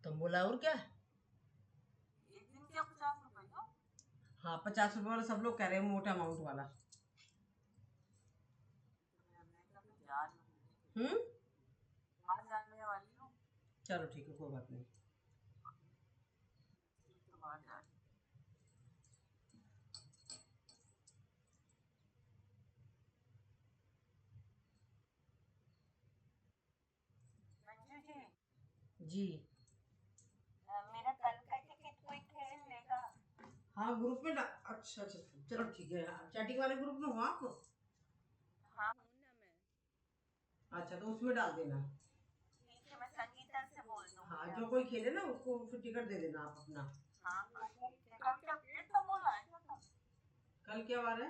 तुम बोला और क्या। एक दिन क्या 50 रुपए का? हाँ 50 रुपए वाला सब लोग कह रहे हैं, मोटा अमाउंट वाला। मैं कभी जा रही हूँ, हम्म। वहां जाने वाली हूँ। चलो ठीक है, कोई बात नहीं। तो वहां जा रही हूँ। मंजू जी, जी। मेरा कल का टिकट कोई खेल लेगा? हाँ ग्रुप में अच्छा अच्छा, चलो ठीक है, चैटिंग वाले ग्रुप में हो आप। हाँ हूँ ना मैं। अच्छा तो उसमें डाल देना। ठीक है, मैं संगीता से बोल हाँ दूंगी जो कोई आपसे। खेले ना उसको फिर टिकट दे देना आप अपना। हाँ ठीक है, कल क्या पेट का बोला है क्या था? कल क्या वार है।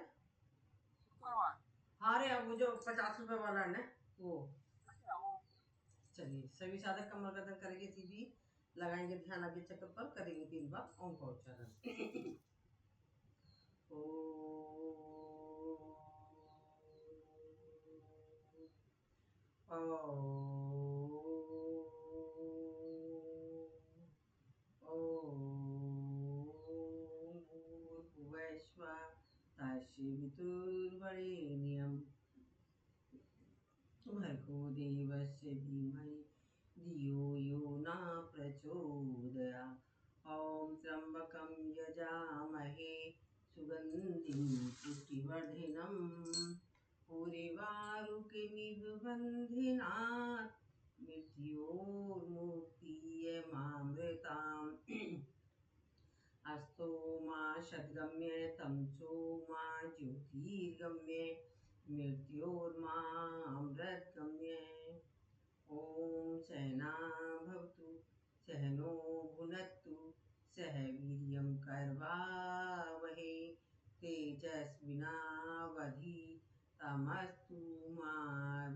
शुक्रवार। हाँ रे वो जो 50 रुपए वाला है ना, वो। अच्छा वो। चलिए सभी साधक कमर गर्दन करेंगे सीधी, लगाएंगे ध्यान आगे चक्र पर, करेंगे 3 बार ओम का उच्चारण। ओ वैश्वा तस्वितुर्वरेण्यं भर्गो देवस्य धीमहि धियो यो न प्रचोदयात्। ॐ त्र्यम्बकं यजामहे सुगन्धिं पुष्टिवर्धनम् उर्वारुकमिव बन्धनात् मृत्योर्मुक्तियमामृताम्। अस्तो मा शद्गम्य तं चो मा ज्योतिर्गम्य मृत्योर्मामृतगम्य। ॐ सहना भवतु सहनो भुनक्तु सह वीर्यं कर्वावहै तेजस्विनावधीतमस्तु मा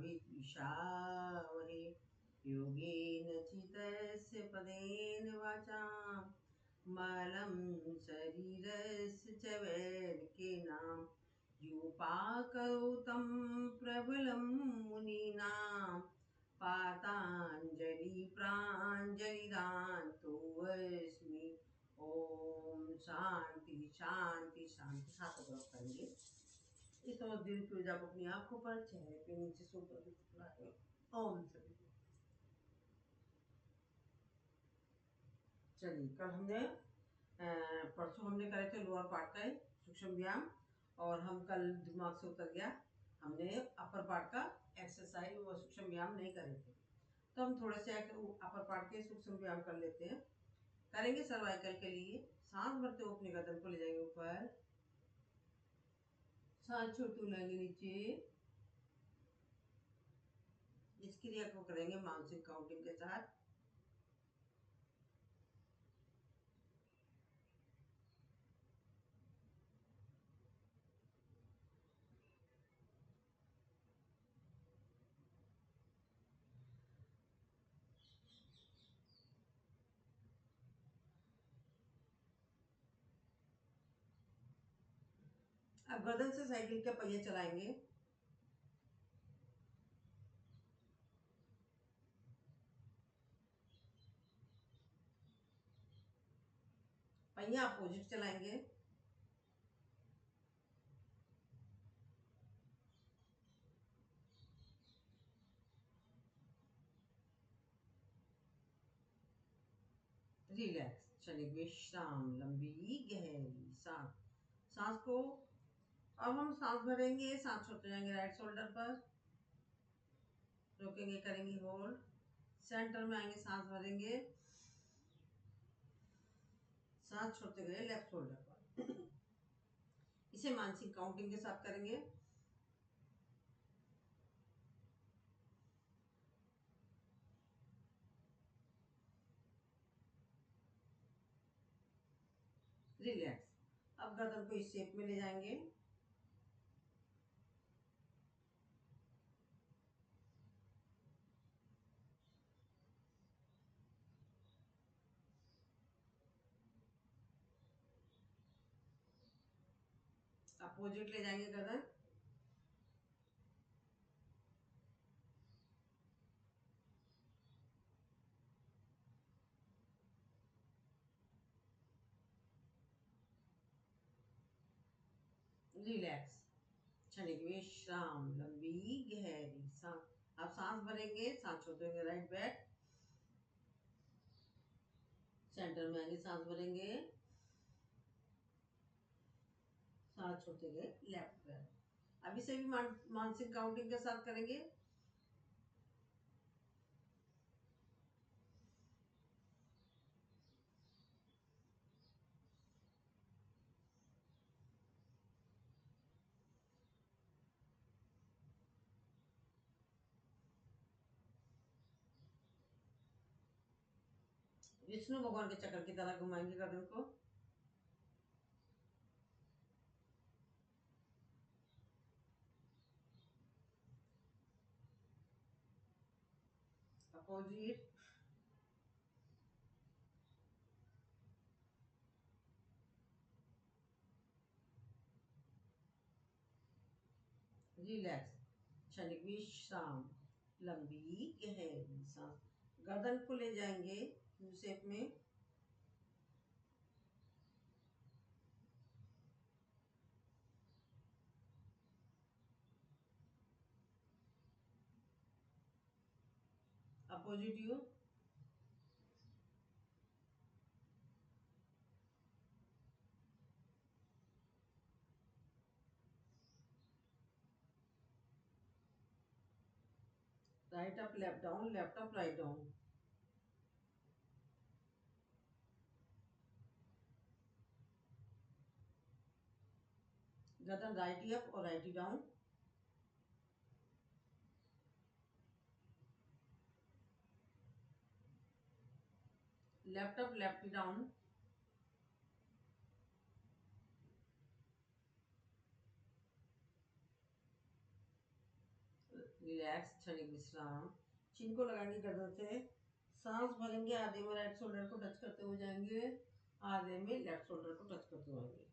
विद्विषावहै। योगेन चितस्य पदेन वाचां मलं शरीरस्य च वैरिकेणां योपाकरोतं प्रबलं मुनीनां पाताञ्जलि प्राञ्जलिदान्तोऽस्मि। ओम शांति शांति शांति। हाथ ऊपर करेंगे। इस और दिल की ऊर्जा को अपनी आंखों पर, चेहरे पे नीचे से ऊपर की तरफ लाएं। ओम सभी। चलिए कल हमने परसों हमने करे थे लोअर पार्ट का सूक्ष्म व्यायाम, और हम कल दिमाग से उतर गया, हमने अपर पार्ट का एक्सरसाइज व सूक्ष्म व्यायाम नहीं करे थे। तो हम थोड़े से अपर पार्ट के सूक्ष्म व्यायाम कर लेते हैं। करेंगे सर्वाइकल के लिए। सांस भरते हुए अपने गर्दन को ले जाएंगे ऊपर, सांस छोड़ते हुए लाएंगे नीचे। इस क्रिया को करेंगे मानसिक काउंटिंग के साथ। अब गर्दन से साइकिल के पहिए चलाएंगे। पहिया अपोजिट चलाएंगे। रिलैक्स, चलिए विश्राम, लंबी गहरी सांस। सांस को अब हम सांस भरेंगे, सांस छोड़ते जाएंगे राइट शोल्डर पर, रोकेंगे, करेंगे होल्ड, सेंटर में आएंगे, सांस भरेंगे, सांस छोड़ते गए लेफ्ट शोल्डर पर। इसे मानसिक काउंटिंग के साथ करेंगे। रिलैक्स। अब गर्दन को इस शेप में ले जाएंगे। अपोजिट ले जाएंगे गर्दन। रिलैक्स, क्षणिक विश्राम, लंबी गहरी सांस। आप सांस भरेंगे, सांस छोड़ते हुए राइट बैक, सेंटर में आगे सांस भरेंगे, सांस छोड़ते हुए लेफ्ट बैक। अभी से भी मानसिक काउंटिंग के साथ करेंगे। विष्णु भगवान के चक्र की तरह घुमाएंगे गर्दन को। अपोजिट, रिलैक्स, क्षणिक विश्राम, लंबी गहरी सांस। गर्दन को ले जाएंगे यू शेप में। Opposite you, right up left down, left up write down. गर्दन राइट ही अप और राइट ही डाउन। लेफ्ट अप लेफ्ट ही डाउन। रिलैक्स, क्षणिक विश्राम। चिन को लगाएंगे गर्दन से, सांस भरेंगे, आधे में राइट शोल्डर को टच करते हुए जाएंगे, आधे में लेफ्ट शोल्डर को टच करते हुए आएंगे।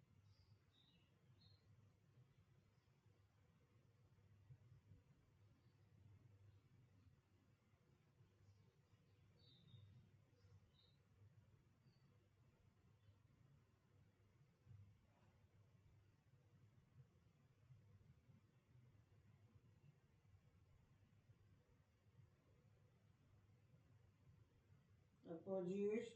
अपोजिट,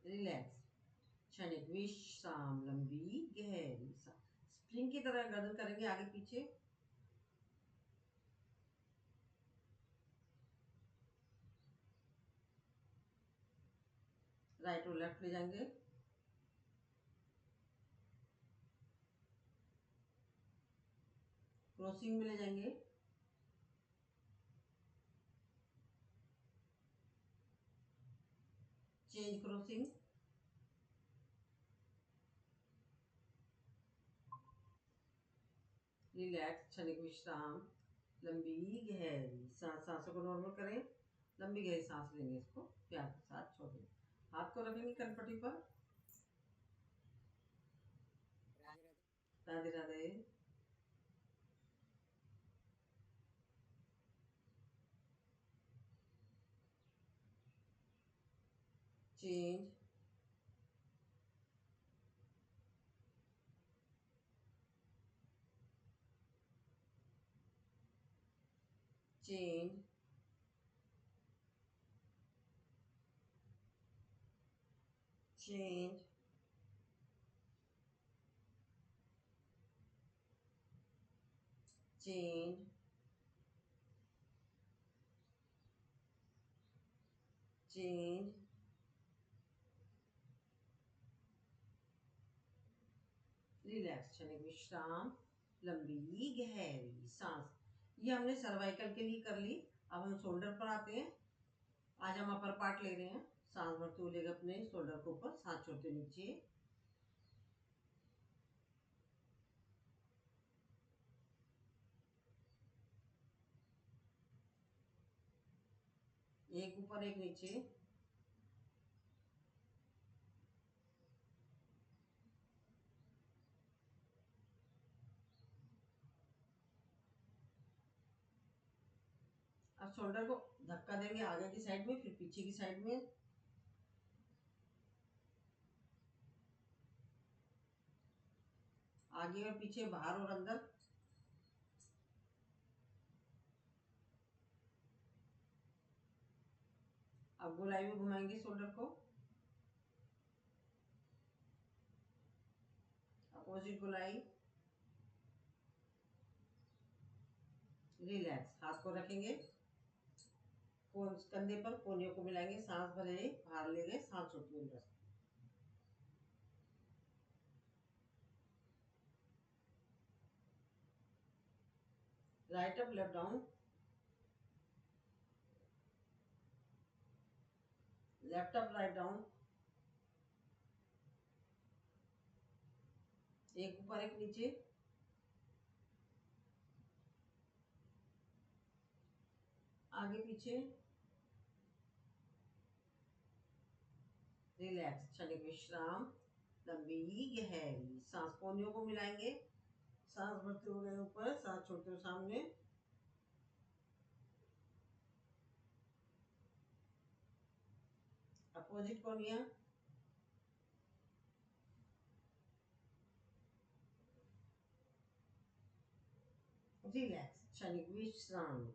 रिलैक्स, क्षणिक विश्राम, लंबी गहरी सांस। स्प्रिंग की तरह गर्दन करेंगे आगे पीछे। राइट और लेफ्ट ले जाएंगे। क्रॉसिंग में ले जाएंगे। Change crossing. रिलैक्स, क्षणिक विश्राम, लंबी गहरी सांस। सांसों को नॉर्मल करें, लंबी गहरी सांस लेंगे, इसको प्यार के साथ छोड़ देंगे। हाथ को रखेंगे कनपट्टी पर। Radhe Radhe. Change, change, change, change, change, relax, क्षणिक विश्राम, लंबी गहरी सांस। ये हमने सर्वाइकल के लिए कर ली। अब हम शोल्डर पर आते हैं। आज हम अपर पार्ट ले रहे हैं। सांस भरते हुए लेंगे अपने शोल्डर को ऊपर, सांस छोड़ते नीचे। एक ऊपर एक नीचे। अब शोल्डर को धक्का देंगे आगे की साइड में, फिर पीछे की साइड में। आगे और पीछे, बाहर और अंदर। अब गोलाई में घुमाएंगे शोल्डर को, अपोजिट गोलाई। रिलैक्स, हाथ को रखेंगे कंधे पर, कोहनियों को मिलाएंगे, सांस भरे, बाहर ले गए, सांस छोड़ते अंदर। Right up, left down, left up, write down. एक ऊपर एक नीचे। आगे पीछे। रिलैक्स, क्षणिक विश्राम, लंबी गहरी सांस। कोहनियों को मिलाएंगे, सांस भरते हुए ऊपर, सांस छोड़ते हुए सामने। अपोजिट कोहनिया। रिलैक्स, क्षणिक विश्राम,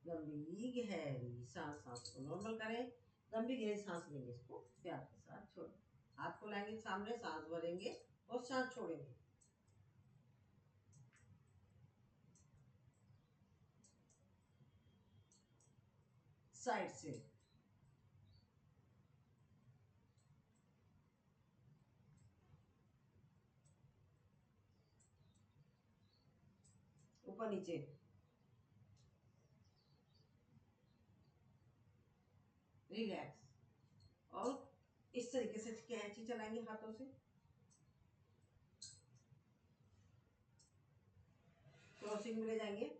लंबी गहरी सांस। सांस को नॉर्मल करें, लंबी गहरी सांस लेंगे, इसको प्यार के साथ छोड़ें। हाथ को लाएंगे सामने, सांस भरेंगे और सांस छोड़ेंगे। साइड से। ऊपर नीचे। रिलैक्स। और इस तरीके से कैंची चलाएंगे हाथों से, क्रॉसिंग में ले जाएंगे।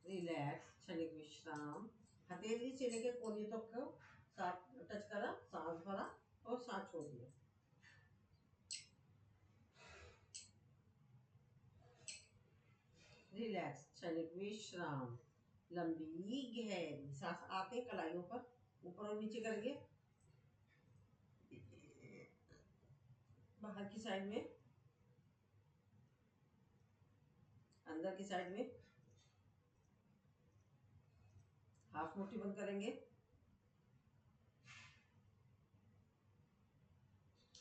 रिलैक्स, क्षणिक विश्राम। हथेली से लेकर कोहनी तक को साथ टच करा, सांस भरा और सांस छोड़ दिया। रिलैक्स, क्षणिक विश्राम, लंबी गहरी सांस। आते कलाइयों पर ऊपर और नीचे करेंगे, बाहर की साइड में, अंदर की साइड में। हाफ मुट्ठी बंद करेंगे।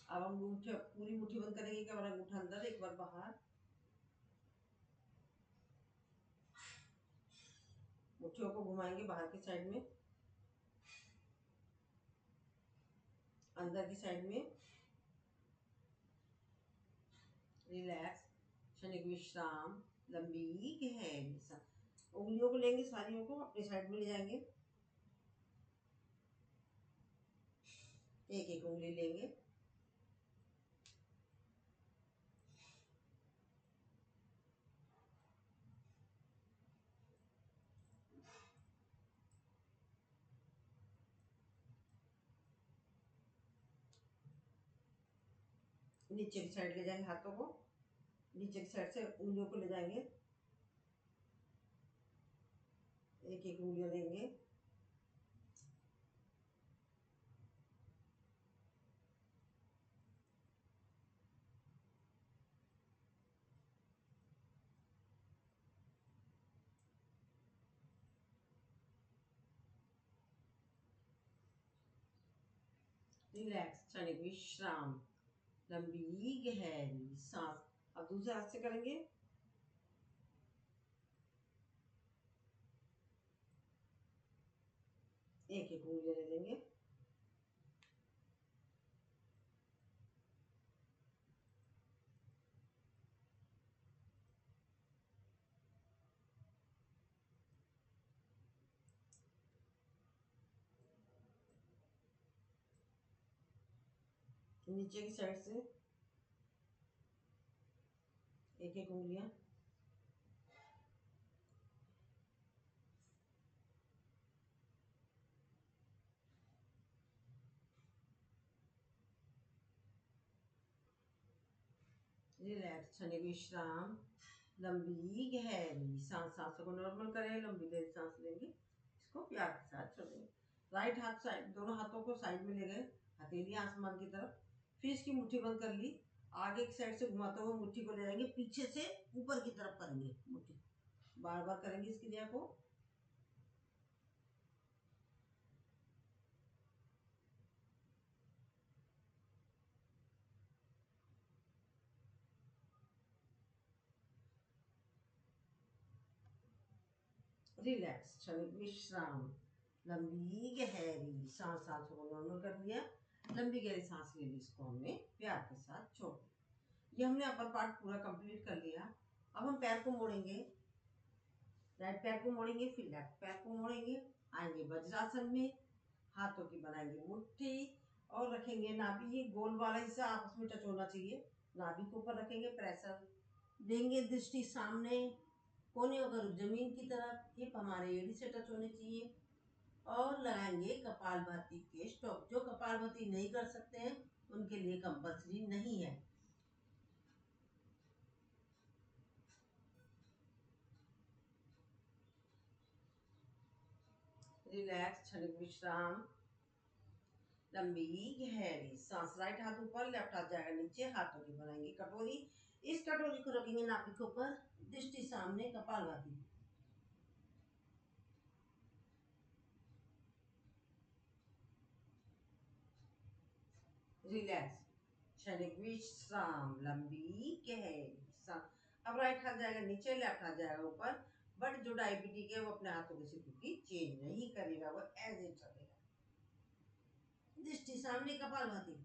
अब हम अंगूठे, पूरी मुट्ठी बंद करेंगे, एक बार अंगूठा अंदर, एक बार बाहर। मुट्ठियों को घुमाएंगे बाहर की साइड में, अंदर की साइड में। रिलैक्स, क्षणिक विश्राम, लंबी गहरी सांस। उंगलियों को लेंगे, सारियों को अपनी साइड में ले जाएंगे, एक एक उंगली लेंगे। नीचे की साइड ले जाएंगे हाथों को, नीचे की साइड से उंगलियों को ले जाएंगे, एक एक उंगलियां लेंगे। रिलैक्स, क्षणिक विश्राम, लंबी गहरी सांस। अब दूसरे हाथ से करेंगे, एक एक उंगलियां ले लेंगे। नीचे की साइड से एक एक उंगलियां। रिलैक्स, क्षणिक विश्राम, लंबी गहरी सांस। सांसों को नॉर्मल करें, लंबी गहरी सांस लेंगे, इसको प्यार के साथ छोड़ेंगे। राइट हाथ साइड, दोनों हाथों को साइड में ले गए, हथेली आसमान की तरफ, फिर इसकी मुट्ठी बंद कर ली। आगे की साइड से घुमाते हुए मुट्ठी को ले जाएंगे, पीछे से ऊपर की तरफ करेंगे मुट्ठी, बार बार करेंगे इस क्रिया को। रिलैक्स, क्षणिक विश्राम, लंबी गहरी सांस। सांसों को नॉर्मल कर दिया, लंबी गहरी सांस ले ली, इसको हमने प्यार के साथ छोड़ दिया। ये हमने अपर पार्ट पूरा कंप्लीट कर लिया। अब हम पैर को मोड़ेंगे, राइट पैर को मोड़ेंगे, फिर लेफ्ट पैर को मोड़ेंगे, आएंगे वज्रासन में, हाथों की बनाएंगे मुट्ठी और रखेंगे नाभि, ये गोल वाला हिस्सा आपस में टच होना चाहिए, नाभि के ऊपर रखेंगे, प्रेशर देंगे, दृष्टि सामने, कोने अगर जमीन की तरफ, हिप हमारे एड़ी से टच होने चाहिए, और लगाएंगे कपालभाति के स्टॉप। जो कपालभाति नहीं कर सकते हैं उनके लिए कंपल्सरी नहीं है। रिलैक्स, क्षणिक विश्राम, लंबी गहरी सांस। राइट हाथ ऊपर, लेफ्ट हाथ जाएगा नीचे, हाथों की बनाएंगे कटोरी, इस कटोरी को रखेंगे नाभि के ऊपर, दृष्टि सामने, कपालभाति। रिलैक्स, क्षणिक विश्राम, लंबी गहरी सांस। अब राइट हाथ जाएगा नीचे, लेफ्ट हाथ जाएगा ऊपर, बट जो डायबिटिक है वो अपने हाथों की स्थिति चेंज नहीं करेगा, वो एज इट रहेगा, दृष्टि सामने, कपालभाति।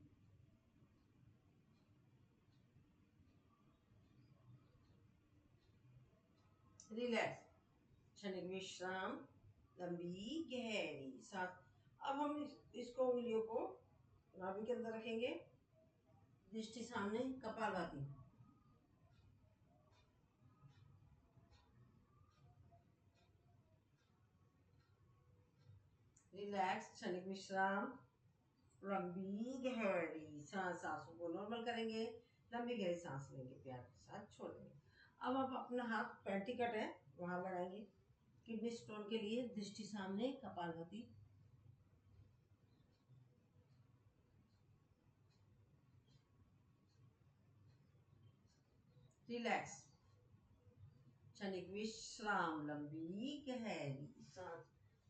रिलैक्स, क्षणिक विश्राम, लंबी गहरी सांस। अब हम इसको उंगलियों को नाभि के अंदर रखेंगे, दृष्टि सामने, कपालभाति। रिलैक्स, क्षणिक विश्राम, लंबी गहरी सांस। सांसों को नॉर्मल करेंगे, लंबी गहरी सांस लेंगे, प्यार के साथ छोड़ेंगे। अब आप अपना हाथ पेंटिकट है वहां लगाएंगे, किडनी स्टोन के लिए, दृष्टि सामने, कपालभाति। रिलैक्स, क्षणिक विश्राम, लंबी गहरी सांस।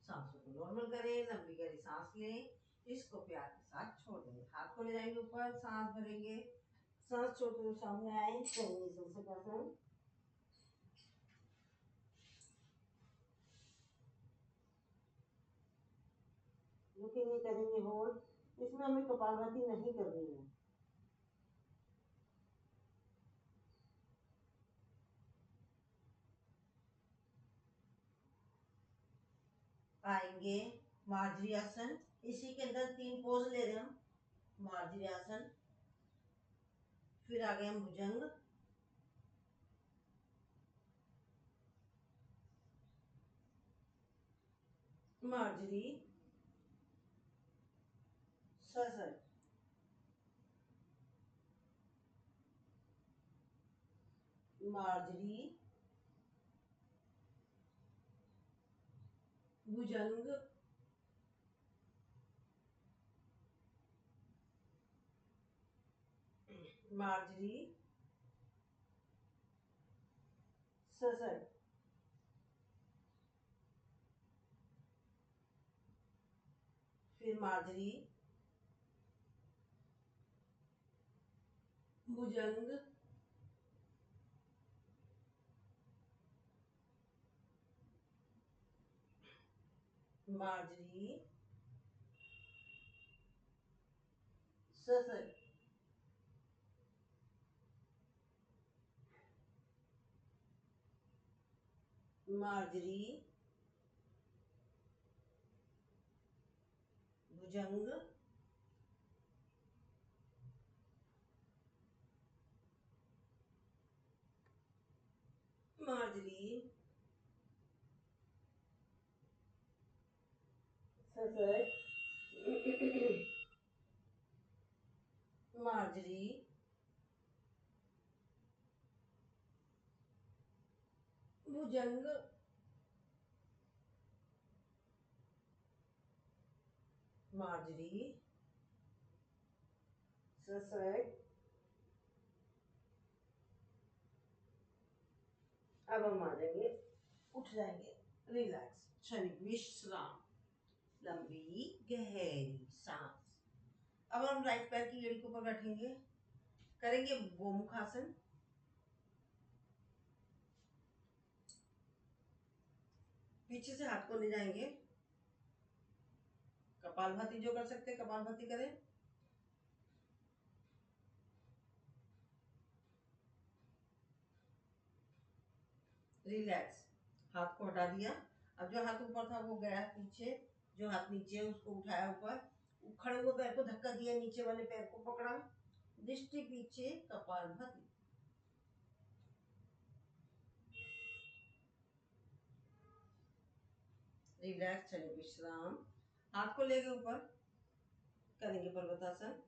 सांसों को नॉर्मल करें, लंबी गहरी सांस लें, इसको प्यार के साथ छोड़ देंगे। हाथ को ले जाएंगे ऊपर, सांस भरेंगे, सांस छोड़ते हुए सामने आए, सुखासन। रुकेंगे, करेंगे होल्ड, इसमें हमें कपालभाति नहीं करनी है। आएंगे मार्जरी आसन, इसी के अंदर 3 पोज ले रहे हैं हम, मार्जरी आसन, फिर आ गए हम भुजंग, मार्जरी, ससल, मार्जरी, भुजंग, मार्जरी, ससल, फिर मार्जरी, भुजंग, मार्जरी, ससल, मार्जरी, भुजंग, मार्जरी, ससल, मार्जरी, भुजंग मार्जरी ससग। अब हम आ जाएंगे, उठ जाएंगे, रिलैक्स, क्षणिक विश्राम, लंबी गहरी सांस। अब हम राइट पैर की एड़ी के ऊपर बैठेंगे, करेंगे गोमुखासन। पीछे से हाथ को ले जाएंगे, कपालभाति जो कर सकते हैं कपालभाति करें। रिलैक्स, हाथ को हटा दिया। अब जो हाथ ऊपर था वो गया पीछे, जो हाथ नीचे है उसको उठाया ऊपर, खड़े हुए पैर को धक्का दिया, नीचे वाले पैर को पकड़ा, दृष्टि पीछे, कपालभाति। रिलैक्स, चलिए विश्राम। हाथ को लेके ऊपर करेंगे पर्वतासन।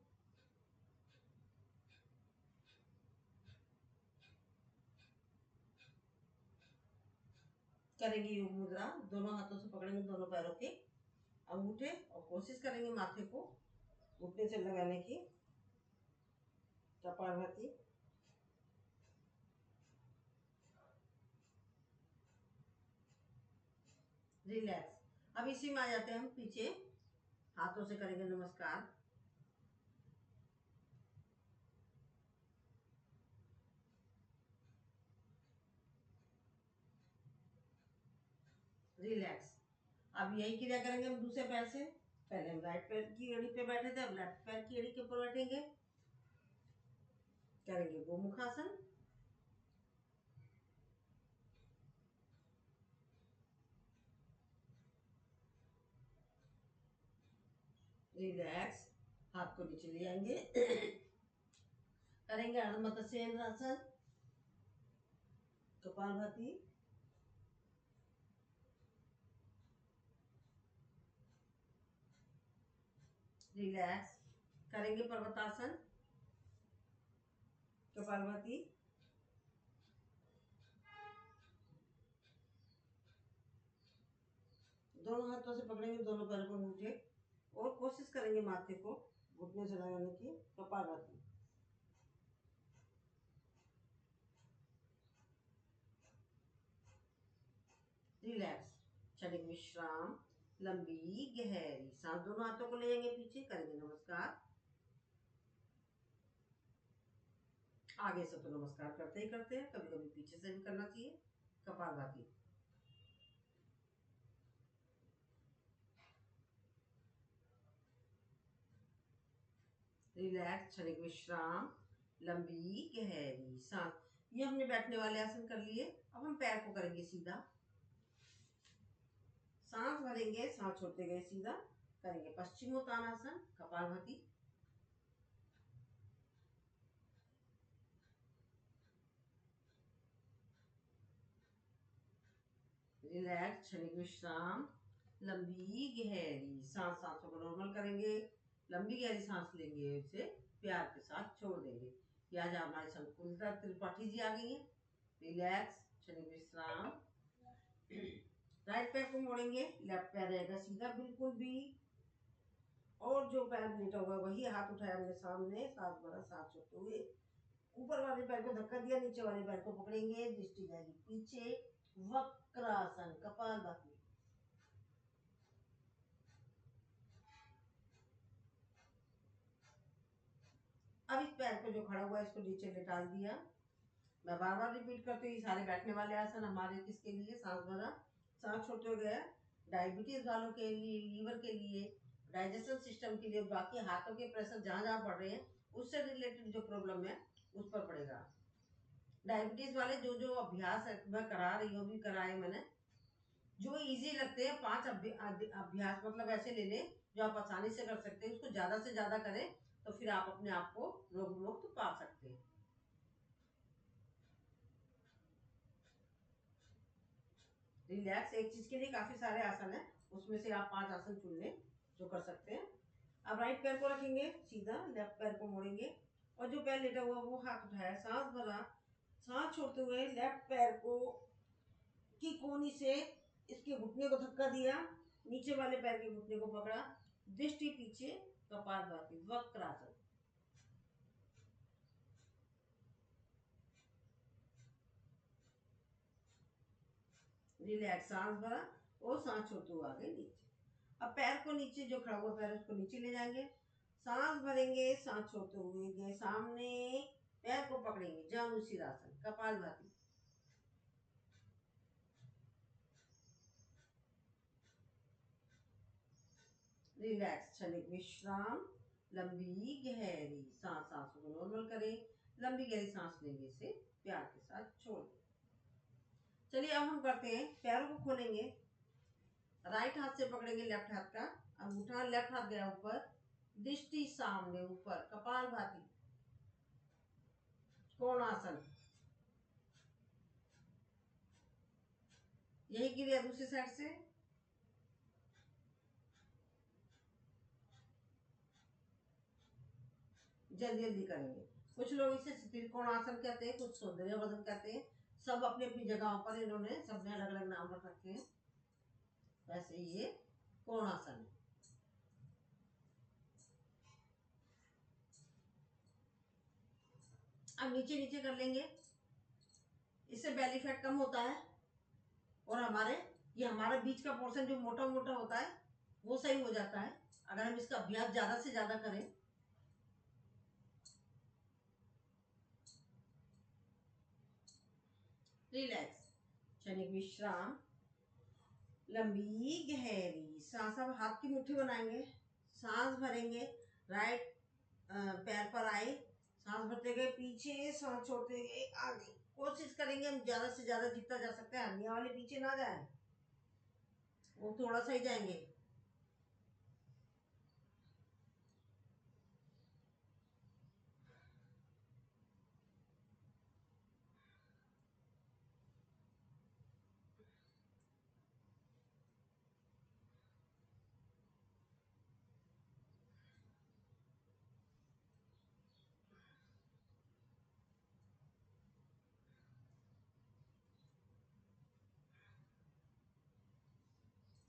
करेंगे योग मुद्रा, दोनों हाथों से पकड़ेंगे दोनों पैरों के अंगूठे और कोशिश करेंगे माथे को घुटने से लगाने की, कपालभाति। रिलैक्स। अब इसी में आ जाते हैं हम पीछे, हाथों से करेंगे नमस्कार। रिलैक्स। अब यही क्रिया करेंगे हम दूसरे पैर से। पहले हम राइट पैर की एड़ी पे बैठे थे, अब लेफ्ट पैर की एड़ी के ऊपर बैठेंगे, करेंगे गोमुखासन। रिलैक्स, हाथ को नीचे ले आएंगे, करेंगे अर्ध मत्स्येंद्रासन, कपालभाति। रिलैक्स, करेंगे पर्वतासन, कपालभाति। दोनों हाथों से पकड़ेंगे दोनों पैरों को अंगूठे और कोशिश करेंगे माथे को घुटने से लगाने की, कपालभाति। रिलैक्स, क्षणिक विश्राम, लंबी गहरी सांस। दोनों हाथों को ले जाएंगे पीछे, करेंगे नमस्कार। आगे से तो नमस्कार करते ही करते हैं, कभी कभी पीछे से भी करना चाहिए, कपालभाति। रिलैक्स, क्षणिक विश्राम, लंबी गहरी सांस। ये हमने बैठने वाले आसन कर लिए। अब हम पैर को करेंगे सीधा, सांस भरेंगे, सांस छोड़ते गए सीधा, करेंगे पश्चिमोत्तानासन, कपालभाति। रिलैक्स, क्षणिक विश्राम, लंबी गहरी सांस। सांसों को नॉर्मल करेंगे, लंबी गहरी सांस लेंगे, उसे प्यार के साथ छोड़ देंगे। या आज हमारे संकुलिता त्रिपाठी जी आ गई है। रिलैक्स, क्षणिक विश्राम। राइट पैर को मोड़ेंगे, लेफ्ट पैर रहेगा सीधा बिल्कुल भी, और जो पैर लेटा हुआ वही हाथ उठाया हमने सामने, सांस भरा, सांस छोड़ते हुए ऊपर वाले पैर को धक्का दिया, नीचे वाले पैर को पकड़ेंगे, दृष्टि जाएगी पीछे, वक्रासन, कपालभाति। अब इस पैर को जो खड़ा हुआ है इसको नीचे लेटा दिया। मैं बार बार रिपीट करती हूँ, ये सारे बैठने वाले आसन हमारे किसके लिए, सांस भरा, सांस छोड़ते हुए गया, डायबिटीज वालों के लिए, लीवर के लिए, डाइजेशन सिस्टम के लिए, बाकी हाथों के प्रेशर जहाँ जहाँ पड़ रहे हैं उससे रिलेटेड जो प्रॉब्लम है उस पर पड़ेगा। डायबिटीज वाले जो जो अभ्यास मैं करा रही हूँ, भी कराए मैंने, जो इजी लगते हैं 5 अभ्यास मतलब ऐसे ले लें जो आप आसानी से कर सकते हैं, उसको ज्यादा से ज्यादा करें तो फिर आप अपने आप को रोग मुक्त पा सकते हैं। रिलैक्स, एक चीज के लिए काफी सारे आसन है, उसमें से आप 5 आसन चुन लें जो कर सकते हैं। अब राइट पैर को रखेंगे सीधा, लेफ्ट पैर को मोड़ेंगे और जो पैर लेटा हुआ वो हाथ उठाया, सांस भरा, सांस छोड़ते हुए लेफ्ट पैर को की कोनी से इसके घुटने को धक्का दिया, नीचे वाले पैर के घुटने को पकड़ा, दृष्टि पीछे, कपालभाति, वक्रासन। रिलैक्स, सांस भरा और सांस छोड़ते हुए आगे नीचे। अब पैर को नीचे, जो खड़ा हुआ पैर उसको नीचे ले जाएंगे, सांस भरेंगे, सांस छोड़ते हुए गए सामने, पैर को पकड़ेंगे, जानुशीरासन, कपालभाति। रिलैक्स, क्षणिक विश्राम, लंबी गहरी सांस, सांसों को नॉर्मल करें, लंबी गहरी सांस लेंगे से प्यार के साथ छोड़ दें। चलिए अब हम करते हैं, पैरों को खोलेंगे, राइट हाथ से पकड़ेंगे लेफ्ट हाथ का अंगूठा, लेफ्ट हाथ गया ऊपर, दृष्टि सामने ऊपर, कपालभाति, कोणासन। यही क्रिया दूसरी साइड से। जल्दी जल्दी करेंगे। कुछ लोग इसे त्रिकोणासन कहते हैं, कुछ सौंदर्यवर्धन कहते हैं। सब अपनी अपनी जगहों पर इन्होंने सबने अलग अलग नाम रख रखे हैं। वैसे ये कोणासन है। अब नीचे नीचे कर लेंगे, इससे बेली फैट कम होता है और हमारा बीच का पोर्शन जो मोटा मोटा होता है वो सही हो जाता है अगर हम इसका अभ्यास ज्यादा से ज्यादा करें। रिलैक्स, क्षणिक विश्राम, लंबी गहरी सांस। अब हाथ की मुट्ठी बनाएंगे, सांस भरेंगे, राइट पैर पर आए, सांस भरते गए पीछे, सांस छोड़ते गए आगे। कोशिश करेंगे हम ज्यादा से ज्यादा जितना जा सकता है, हड्डियां वाले पीछे ना जाए, वो थोड़ा सा ही जाएंगे।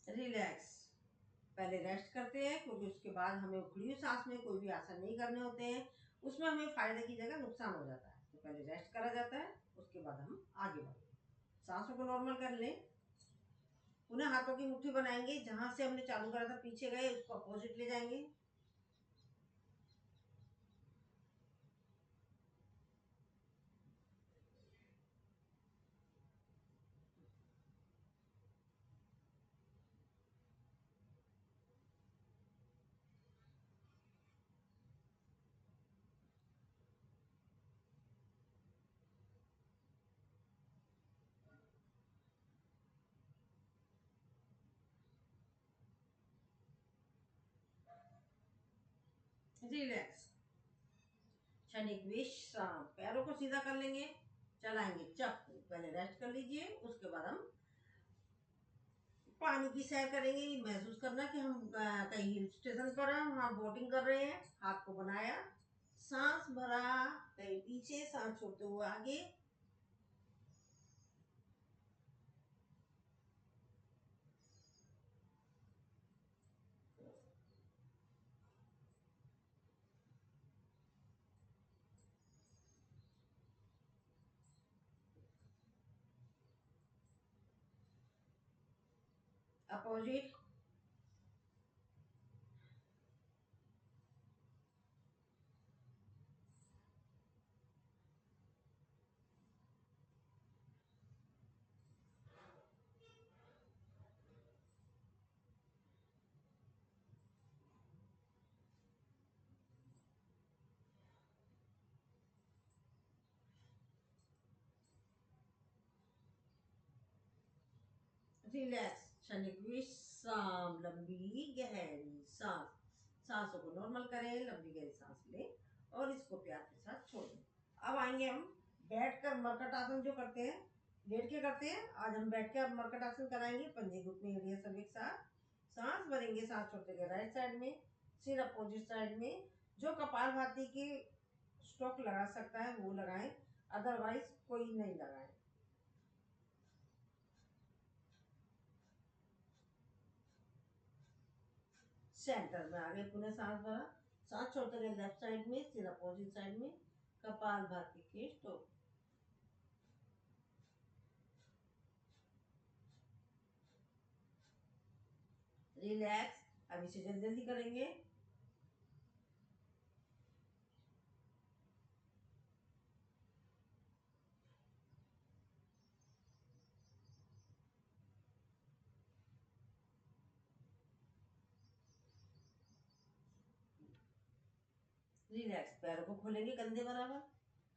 रिलैक्स, पहले रेस्ट करते हैं क्योंकि उसके बाद हमें उखड़ी हुई सांस में कोई भी आसन नहीं करने होते हैं, उसमें हमें फायदे की जगह नुकसान हो जाता है। तो पहले रेस्ट करा जाता है, उसके बाद हम आगे बढ़ेंगे। सांसों को नॉर्मल कर लें, पुनः हाथों की मुट्ठी बनाएंगे, जहां से हमने चालू करा था पीछे गए उसको अपोजिट ले जाएंगे। रिलैक्स, क्षणिक विश्राम, पैरों को सीधा कर लेंगे, चलाएंगे चप्पू। पहले रेस्ट कर लीजिए, उसके बाद हम पानी की सैर करेंगे। महसूस करना कि हम कहीं हिल स्टेशन पर हैं, वहां बोटिंग कर रहे हैं। हाथ को बनाया, सांस भरा, कहीं पीछे, सांस छोड़ते हुए आगे। अपोजिट, रिलैक्स, क्षणिक विश्राम, लंबी गहरी सांस। सांसों को नॉर्मल करें, लंबी गहरी सांस लें और इसको प्यार के साथ छोड़ दें। अब आएंगे हम बैठकर मरकट आसन जो करते हैं, लेट के करते हैं। आज हम बैठ के अब मरकट आसन कराएंगे। पंजे घुटने एरिया सब एक साथ, सांस भरेंगे, सांस छोड़ते गए राइट साइड में, सिर अपोजिट साइड में। जो कपालभाति की स्ट्रोक लगा सकता है वो लगाएं, अदरवाइज कोई नहीं लगाए। सेंटर में आ गए, पुनः सांस भरा, सांस छोड़ते गए लेफ्ट साइड में, सिर अपोजिट साइड में, कपाल भाती के स्टॉप। रिलैक्स। अब इसे जल्दी जल्दी करेंगे। रिलैक्स। पैरों को खोलेंगे कंधे बराबर,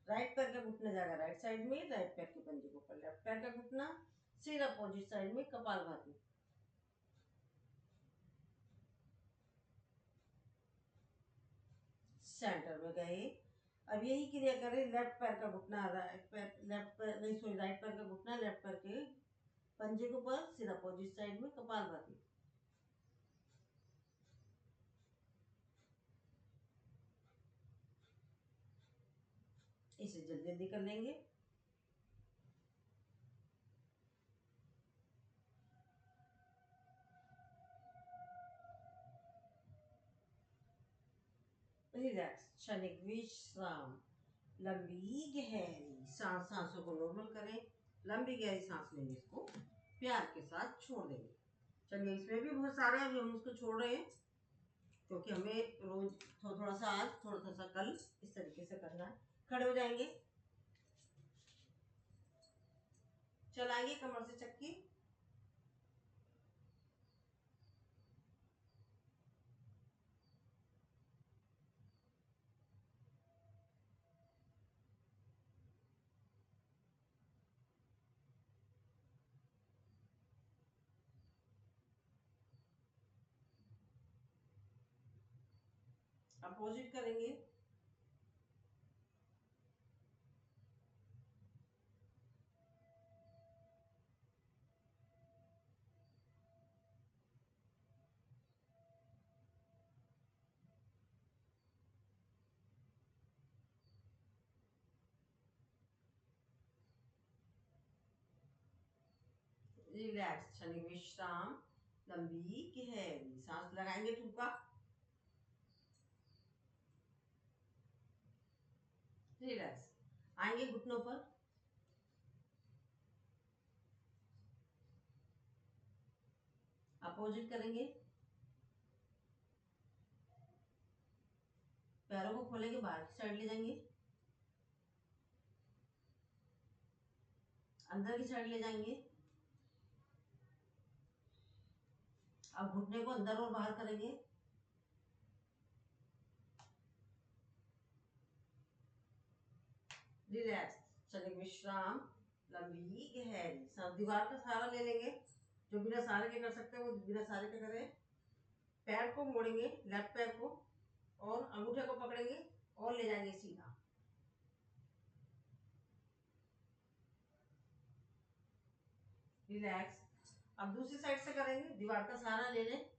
राइट पैर का घुटना जाएगा राइट साइड में, राइट पैर के पंजे के ऊपर, लेफ्ट पैर का घुटना, सिर अपोजिट साइड में, कपाल भाती। सेंटर में गए। अब यही क्रिया करें, लेफ्ट पैर का घुटना राइट पैर, लेफ्ट पैर नहीं सॉरी राइट पैर का घुटना लेफ्ट पैर के पंजे के ऊपर, सिर अपोजिट साइड में, कपाल भाती। इसे जल्दी जल्दी कर लेंगे। रिलैक्स। क्षणिक विश्राम। लंबी गहरी सांस, सांसों को नॉर्मल करें, लंबी गहरी सांस लेंगे, इसको प्यार के साथ छोड़ देंगे। चलिए, इसमें भी बहुत सारे अभी हम उसको छोड़ रहे हैं क्योंकि हमें रोज थोड़ा सा आज थोड़ा सा कल इस तरीके से करना है। खड़े हो जाएंगे, चलाएंगे कमर से चक्की। अपोजिट करेंगे। रिलैक्स। क्षणिक विश्राम। लंबी गहरी सांस लगाएंगे, ठुका। रिलैक्स। आएंगे घुटनों पर, अपोजिट करेंगे। पैरों को खोलेंगे, बाहर की साइड ले जाएंगे, अंदर की साइड ले जाएंगे। अब घुटने को अंदर और बाहर करेंगे। रिलैक्स। चलिए, विश्राम। लंबी गहरी सांस। दीवार का सहारा ले लेंगे, जो बिना सहारे के कर सकते हैं वो बिना सहारे के करें। पैर को मोड़ेंगे, लेफ्ट पैर को, और अंगूठे को पकड़ेंगे और ले जाएंगे सीधा। रिलैक्स। अब दूसरी साइड से करेंगे, दीवार का सहारा ले लें,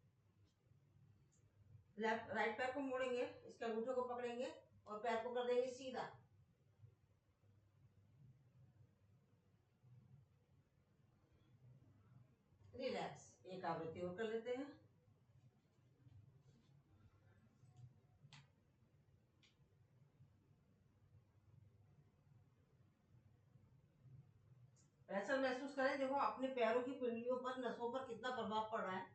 लेफ्ट राइट पैर को मोड़ेंगे, इसके अंगूठे को पकड़ेंगे और पैर को कर देंगे सीधा। रिलैक्स। एक आवृत्ति और कर लेते हैं। ऐसा महसूस करें, देखो अपने पैरों की पिंडलियों पर, नसों पर कितना प्रभाव पड़ रहा है।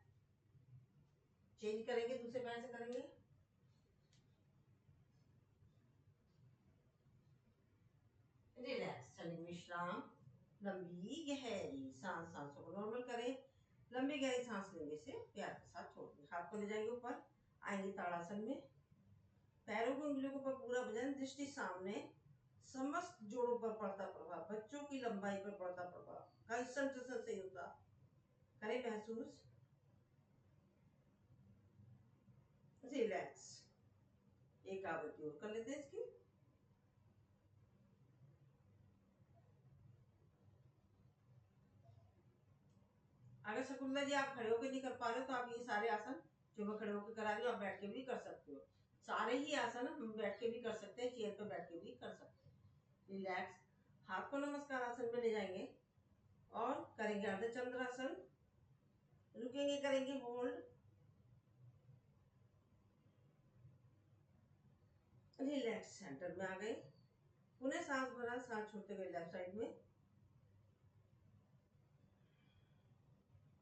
चेंज करेंगे, दूसरे पैर से करेंगे। रिलैक्स। चलिए, विश्राम। लंबी गहरी सांस, सांसों को नॉर्मल करें, लंबी गहरी सांस लेने से प्यार के साथ छोड़ दें। हाथ को ले जाएंगे ऊपर, आएंगे ताड़ासन में, पैरों की उंगलियों के ऊपर पूरा वजन, दृष्टि सामने, समस्त जोड़ों पर पड़ता प्रभाव, बच्चों की लंबाई पर पड़ता प्रभाव, कंसंट्रेशन से होता, करें महसूस। रिलैक्स। एक आवृत्ति और कर लेते हैं इसकी। अगर शकुंतला जी आप खड़े होकर नहीं कर पा रहे हो तो आप ये सारे आसन जो मैं खड़े होकर करा रही हूँ आप बैठ के भी कर सकते हो। सारे ही आसन हम बैठ के भी कर सकते हैं, चेयर पर बैठ के भी कर सकते हैं। रिलैक्स। हाथ को नमस्कार आसन में ले जाएंगे और करेंगे अर्धचंद्रासन। रुकेंगे, करेंगे होल्ड, रिलैक्स, सेंटर में आ गए। पुनः सांस भरा, सांस छोड़ते गए लेफ्ट साइड में,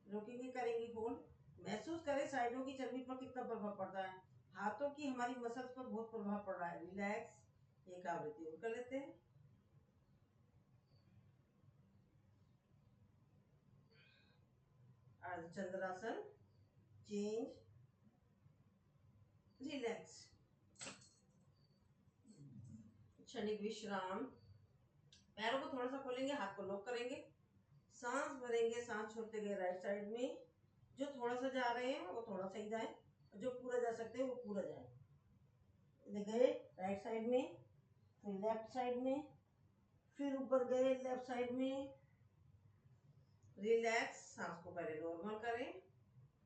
रोकेंगे, करेंगे होल्ड। महसूस करें साइडों की चर्बी पर कितना प्रभाव पड़ता है। हाथों की हमारी मसल्स पर बहुत प्रभाव पड़ रहा है। रिलैक्स, एक आवृत्ति और कर लेते हैं। अर्धचंद्रासन, चेंज, रिलैक्स, क्षणिक विश्राम। पैरों को थोड़ा सा खोलेंगे, हाथ को लॉक करेंगे, सांस भरेंगे, सांस छोड़ते गए राइट साइड में। जो थोड़ा सा जा रहे हैं वो थोड़ा सा ही जाए, जो पूरा जा सकते हैं वो पूरा जाए। गए राइट साइड में, फिर लेफ्ट साइड में, फिर ऊपर गए लेफ्ट साइड में। रिलैक्स, सांस को पहले नॉर्मल करें,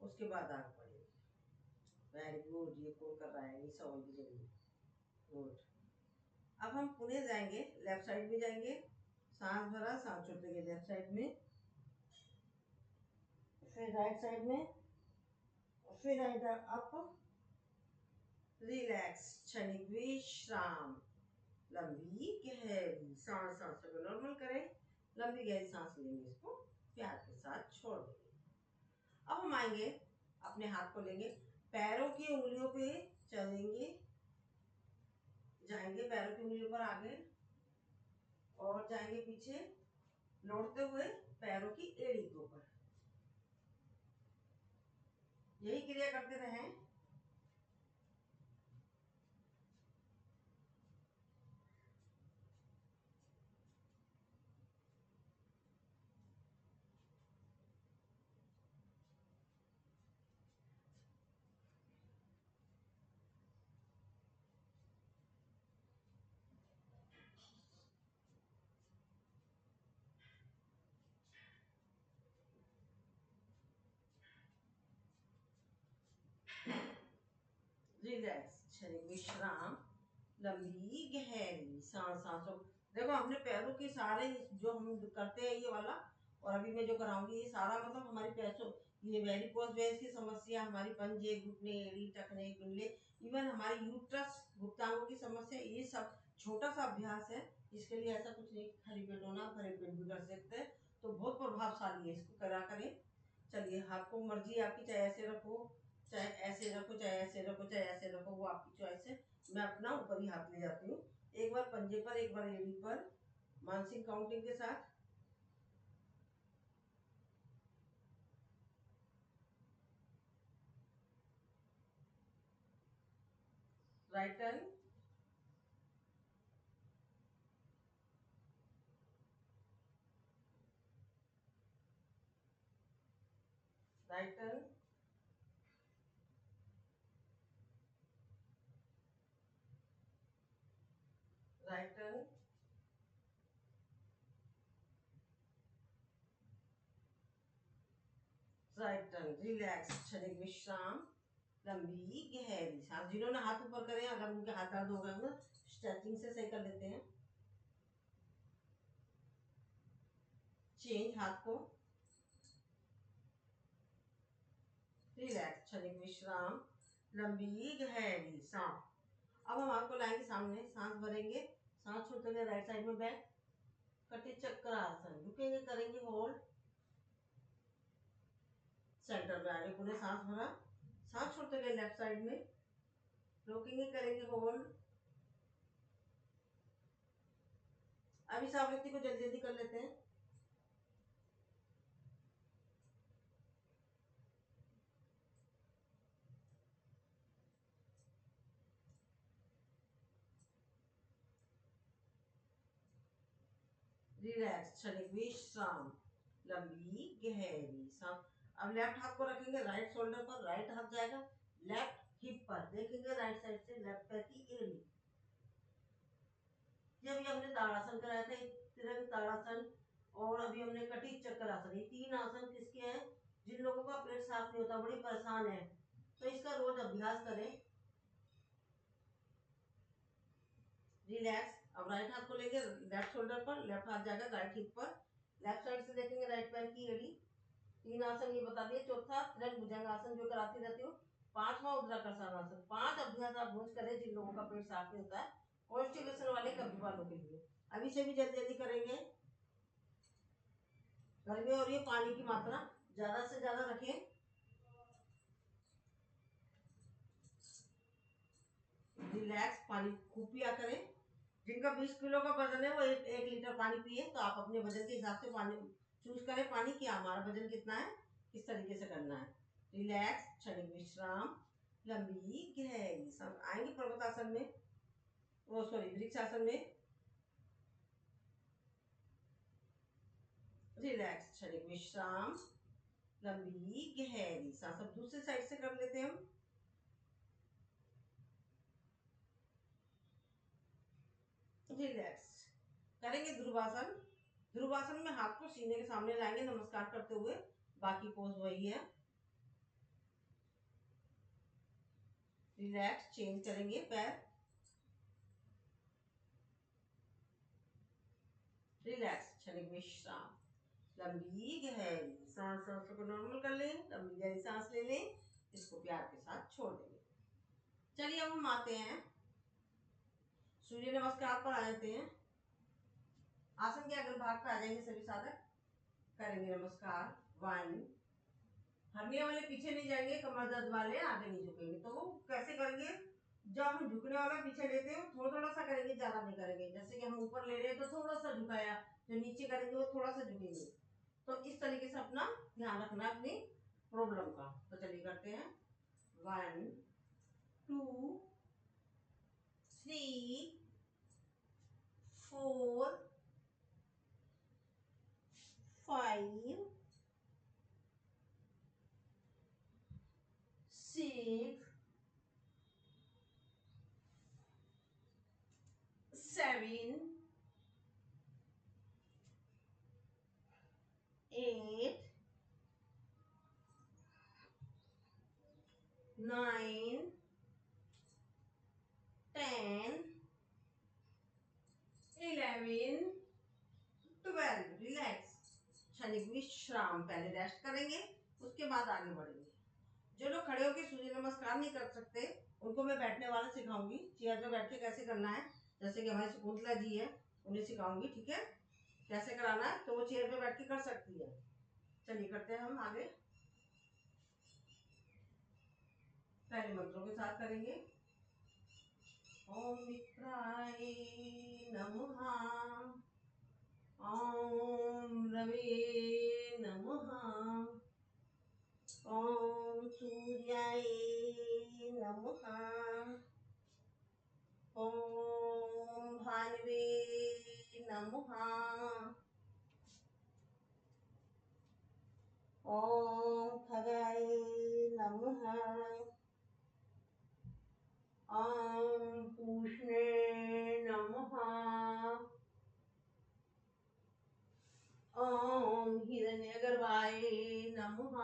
उसके बाद आगे बढ़ेंगे। वेरी गुड, ये कौन कर रहा है, निशा होगी जरूर, गुड। अब हम पुनः जाएंगे, लेफ्ट साइड में जाएंगे, सांस भरा, सांस छोड़ते गए लेफ्ट साइड में, फिर राइट साइड में, फिर राइट अप, रिलैक्स, क्षणिक विश्राम। लंबी गहरी सांस, सांस को नॉर्मल करें, लंबी गहरी सांस लेंगे, इसको प्यार के साथ छोड़ देंगे। अब हम आएंगे, अपने हाथ को लेंगे, पैरों की उंगलियों पे चलेंगे, जाएंगे पैरों की उंगलियों पर आगे और जाएंगे पीछे, लौटते हुए पैरों की एड़ी के ऊपर। यही क्रिया करते रहें। रिलैक्स, क्षणिक विश्राम, लंबी गहरी सांस, सांसों। देखो हमने पैरों के सारे जो हम करते हैं ये वाला, और अभी मैं जो कराऊंगी ये सारा, मतलब हमारी पैसों, ये वेरिकोज वेन्स की समस्या, हमारी पंजे, घुटने, एड़ी, टखने, पिंडले, इवन हमारी यूट्रस, गुप्तांगों की समस्या, ये सब छोटा सा अभ्यास है। इसके लिए ऐसा कुछ नहीं, खाली पेट होना, भरे पेट भी कर सकते हैं, तो बहुत प्रभावशाली है, इसको करा करें। चलिए, हाथ को मर्जी आपकी, चाहे ऐसे रखो, चाहे ऐसे रखो, चाहे ऐसे रखो, चाहे ऐसे रखो, वो आपकी चॉइस है। मैं अपना ऊपर ही हाथ ले जाती हूँ, एक बार पंजे पर, एक बार एड़ी पर, मानसिक काउंटिंग के साथ। Right turn, right turn, right turn, right turn. Relax, क्षणिक विश्राम, लंबी गहरी सांस। जिन्होंने हाथ ऊपर करे, अगर उनके हाथ दर्द हो गए ना, स्ट्रेचिंग से सही कर लेते हैं। चेंज हाथ को, रिलैक्स, क्षणिक विश्राम, लंबी गहरी सांस। अब हम हाथ को लाएंगे सामने, सांस भरेंगे, सांस छोड़ते गए राइट साइड में बैक, कटी चक्र आसन, रुकेंगे, करेंगे होल्ड, सेंटर में आगे, पूरे सांस भरा, सांस छोड़ते गए लेफ्ट साइड में, रोकेंगे, करेंगे होल्ड। अब इस आवृत्ति को जल्दी जल्दी कर लेते हैं। रिलैक्स, क्षणिक विश्राम, लंबी गहरी सांस। अब लेफ्ट हाथ को रखेंगे राइट शोल्डर पर, राइट हाथ जाएगा लेफ्ट हिप पर, देखेंगे राइट साइड से लेफ्ट पैर की एड़ी। ये अभी हमने ताड़ासन कराया था, तिरंग ताड़ासन, और अभी हमने कटी चक्रासन। ये तीन आसन किसके हैं, जिन लोगों का पेट साफ नहीं होता, बड़ी परेशान है, तो इसका रोज अभ्यास करें। रिलैक्स। अब राइट हाथ को लेंगे लेफ्ट शोल्डर पर, लेफ्ट हाथ जाएगा राइट हिप पर, लेफ्ट साइड से देखेंगे राइट पैर की एड़ी। तीन आसन ये बता दिए। चौथा त्रिभुज भुजंगासन जो कराती रहती हूँ। पांचवा उद्राकर्षण आसन। 5 अभ्यास आप रोज करें जिन लोगों का पेट साफ नहीं होता है। कॉन्स्टिपेशन वाले कब्ज वालों के लिए। अभी से भी जल्दी जल्दी करेंगे। गर्मी हो रही है, पानी की मात्रा ज्यादा से ज्यादा रखें। रिलैक्स, पानी खूब पिया करें। जिनका 20 किलो का वजन है वो 1 लीटर पानी पिए। तो आप अपने वजन के हिसाब से पानी चूज करें। पानी की हमारा वजन कितना है, किस तरीके से करना है। रिलैक्स, क्षणिक विश्राम, लंबी गहरी सांस। आएंगे पर्वतासन में, वो सॉरी वृक्षासन में। रिलैक्स, क्षणिक विश्राम, लंबी गहरी सांस। अब दूसरी साइड से कर लेते हैं हम। रिलैक्स करेंगे ध्रुवासन। ध्रुवासन में हाथ को सीने के सामने लाएंगे नमस्कार करते हुए। बाकी पोज वही है। रिलैक्स, चेंज करेंगे पैर। रिलैक्स, क्षणिक विश्राम, लंबी गहरी सांस। सांसों को नॉर्मल कर लें, लंबी गहरी सांस ले लें, इसको प्यार के साथ छोड़ देंगे। चलिए अब हम आते हैं सूर्य नमस्कार पर। आ जाते हैं आसन के अगल भाग पर। आ जाएंगे सभी साधक, करेंगे नमस्कार। 1, हरने वाले पीछे नहीं जाएंगे, कमर दर्द वाले आगे नहीं झुकेंगे। तो वो कैसे करेंगे, जब हम झुकने वाला पीछे लेते हैं थोड़ा थोड़ा सा करेंगे, ज्यादा नहीं करेंगे। जैसे कि हम ऊपर ले रहे हैं तो थोड़ा सा झुकाया, जो नीचे करेंगे वो थोड़ा सा झुकेंगे। तो इस तरीके से अपना ध्यान रखना है अपनी प्रॉब्लम का। तो चलिए करते हैं। 1, 2, 3, 4, 5, 6, 7, 8, 9, 10, 11, 12। रिलैक्स, क्षणिक विश्राम। पहले रेस्ट करेंगे, उसके बाद आगे बढ़ेंगे। जो लोग खड़े होकर सूर्य नमस्कार नहीं कर सकते उनको मैं बैठने वाला सिखाऊंगी। चेयर पे बैठ के कैसे करना है, जैसे कि हमारी शकुंतला जी है उन्हें सिखाऊंगी। ठीक है, कैसे कराना है तो वो चेयर पे बैठ के कर सकती है। चलिए करते हैं हम आगे। पहले मंत्रों के साथ करेंगे। ओम मित्राय नमः, ओम रवे नमः, ओम सूर्याय नमः, ओम भानवे नमः, ओम खगाय नमः, ओम पूष्णे नमः, ओम हिरण्यगर्भाय नमः,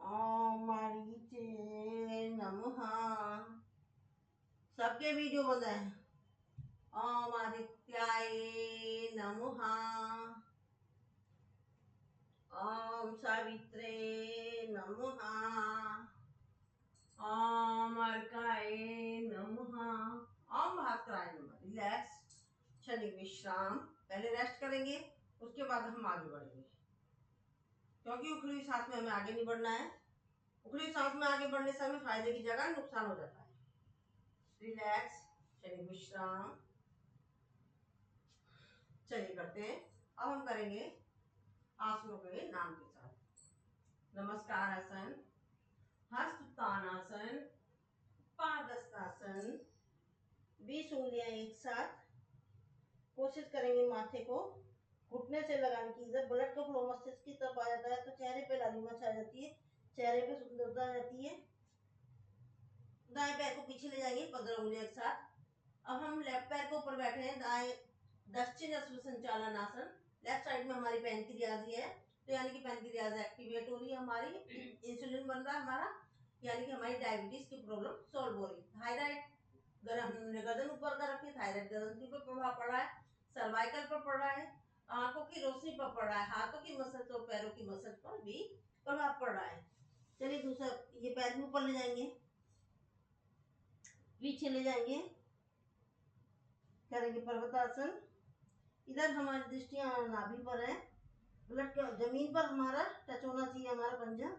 ओम मारीचे नमः। सबके वीडियो बंद है। ओम आदित्याय नमः, ओम सावित्रे नमः, ओम अर्काय नमः, ओम भास्कराय नमः। रिलैक्स, क्षणिक विश्राम। पहले रेस्ट करेंगे, उसके बाद हम आगे बढ़ेंगे, क्योंकि उखड़ी सांस में हमें आगे नहीं बढ़ना है। उखड़ी सांस में आगे बढ़ने से हमें फायदे की जगह नुकसान हो जाता है। रिलैक्स, क्षणिक विश्राम। चलिए करते हैं। अब हम करेंगे आसनों के नाम के साथ। नमस्कार आसन, हस्तोत्थानासन, पादहस्तासन। 20 उंगलियां एक साथ। कोशिश करेंगे माथे को घुटने से लगाने की। जब ब्लड का फ्लो मस्तिष्क की तरफ आ जाता है तो चेहरे पे लालिमा छा जाती है, चेहरे पे सुंदरता आ जाती है। दाएं पैर को पीछे ले जाएंगे 15 उंगलियां एक साथ। अब हम लेफ्ट पैर को ऊपर बैठे हैं, दाएं दक्षिण अश्व संचालन आसन। लेफ्ट साइड में हमारी पैनक्रियाज है, तो यानी कि पैनक्रियाज एक्टिवेट हो रही है हमारी, इंसुलिन बन रहा है हमारा, यानी कि हमारी डायबिटीज की प्रॉब्लम सॉल्व हो रही है। थायराइड, अगर हमने गर्दन ऊपर कर रखी है, थायराइड गर्दन पर प्रभाव पड़ रहा है, सर्वाइकल पर पड़ रहा है, आंखों की रोशनी पर पड़ रहा है, हाथों की मसल्स और पैरों की मसल्स पर भी प्रभाव पड़ रहा है। चलिए दूसरा, ये पैर भी ऊपर ले जाएंगे। पीछे ले जाएंगे, करेंगे पर्वतासन। इधर हमारी दृष्टियां नाभि पर है, ब्लड जमीन पर हमारा टच होना चाहिए हमारा पंजा।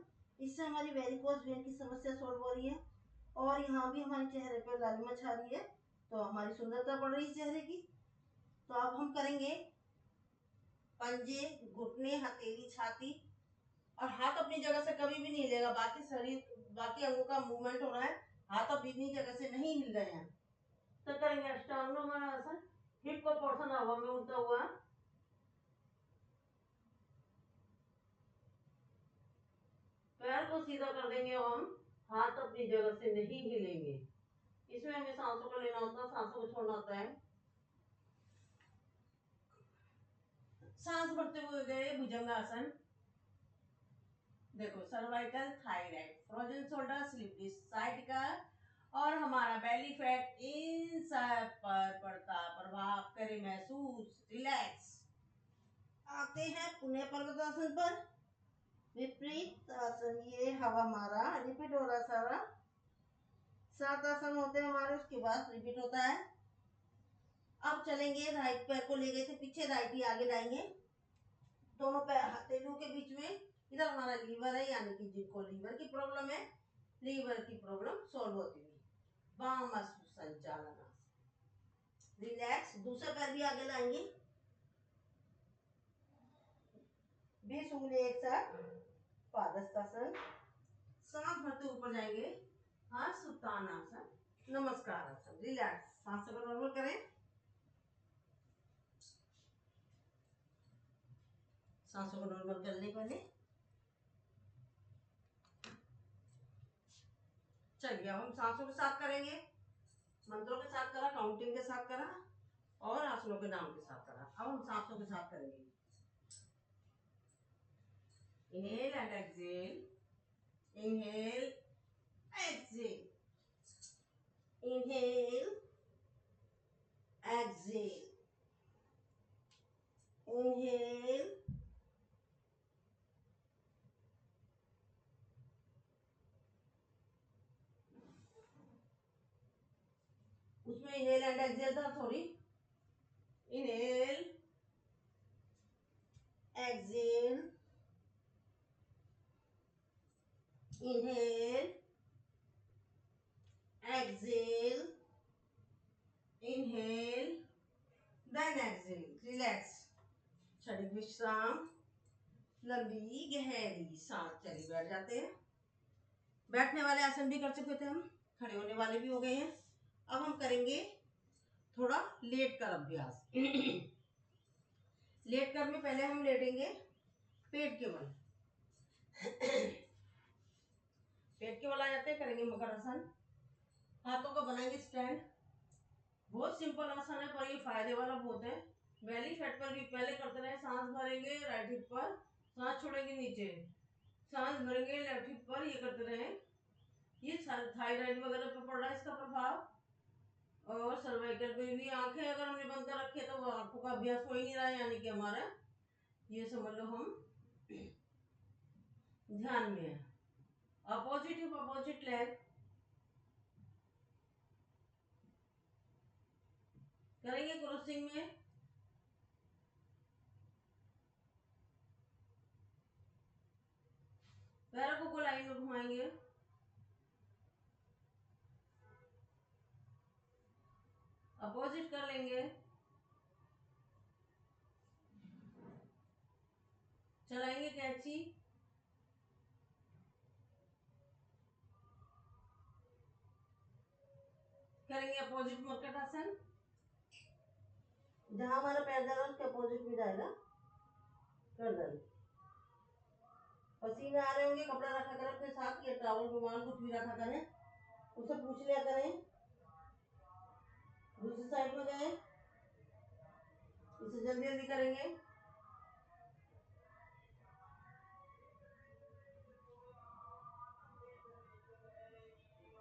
इससे हमारी वेरिकोज वेन की समस्या सॉल्व हो रही है और यहाँ भी हमारे चेहरे पे लालिमा छा रही है, तो हमारी सुंदरता बढ़ रही है चेहरे की। तो अब हम करेंगे पंजे, घुटने, हथेली, छाती और हाथ अपनी जगह से कभी भी नहीं हिलेगा। बाकी शरीर, बाकी अंगों का मूवमेंट हो रहा है, हाथ अपनी जगह से नहीं हिल रहे हैं। तो करेंगे अष्टांगोत्थान, हिप का पोर्शन हवा में उड़ता हुआ। पैर को सीधा कर देंगे और हम हाथ अपनी जगह से नहीं हिलेंगे। इसमें हमें सांसों को लेना होता है, सांसों को छोड़ना होता है। सांस भरते हुए गए भुजंगासन। देखो cervical, thyroid, frozen shoulder, slip disc, sciatica और हमारा बेली फैट, इन सब पर पड़ता प्रभाव करे महसूस, रिलैक्स। आते हैं पुनः पर्वतासन पर। विपरीत आसन, ये हवा हमारा रिपीट हो रहा सारा। 7 आसन होते हैं हमारे, उसके बाद रिपीट होता है। अब चलेंगे, राइट पैर को ले गए थे पीछे, राइट ही आगे लाएंगे, दोनों पैर हथेलियों के बीच में। इधर हमारा लीवर है, यानी कि जिनको लीवर की प्रॉब्लम है, लीवर की प्रॉब्लम सॉल्व होती है। वाम संचालन, रिलैक्स। दूसरा पैर भी आगे लाएंगे, 20 उंगली एक साथ, पादहस्तासन। सांस भरते ऊपर जाएंगे, हाँ सुतानासन, नमस्कार आसन, रिलैक्स। सांस को नॉर्मल करें, सांसों को नॉर्मल करने पहले। चलिए अब हम सांसों के साथ करेंगे, मंत्रों के साथ करा, काउंटिंग के साथ करा और आसनों के नाम के साथ करा। अब हम सांसों के साथ करेंगे। Inhale and exhale, inhale, exhale, inhale, exhale, inhale, उसमें इनहेल एंड एक्सहेल था, sorry. Inhale, exhale, inhale, exhale, inhale, then exhale, relax. क्षणिक विश्राम, लंबी गहरी सांस। चलिए बैठ जाते हैं। बैठने वाले आसन भी कर चुके थे हम, खड़े होने वाले भी हो गए हैं। अब हम करेंगे थोड़ा लेट कर अभ्यास। लेट कर में पहले हम लेटेंगे पेट के बल। पेट के बल आ जाते हैं, करेंगे मकर आसन। हाथों को बनाएंगे स्टैंड। बहुत सिंपल आसन है पर ये फायदे वाला बहुत है। बेली फैट पर भी पहले करते रहे। सांस भरेंगे राइट हिप पर, सांस छोड़ेंगे नीचे, सांस भरेंगे लेफ्ट हिप पर, ये करते रहे। ये थायराइड वगैरह पर पड़ रहा है इसका प्रभाव, और सर्वाइकल पे भी। आंखें अगर हमने बंद कर रखी है तो वो आंखों का अभ्यास हो ही नहीं रहा है, यानी कि हमारा ये समझ लो हम ध्यान में है। अपोजिट हिप, अपोजिट लेग करेंगे क्रॉसिंग में। पैरों को गोलाई में घुमाएंगे, अपोजिट कर लेंगे। चलाएंगे कैंची, करेंगे अपोजिट मरकट आसन। जहां हमारा पैर जा रहा है उसके अपोजिट में जाएगा गर्दन। पसीने आ रहे होंगे, कपड़ा रखा करें अपने साथ, या टॉवल रुमाल कुछ भी रखा करें, उसे पूछ लिया करें। दूसरी साइड में गए, इसे जल्दी जल्दी करेंगे।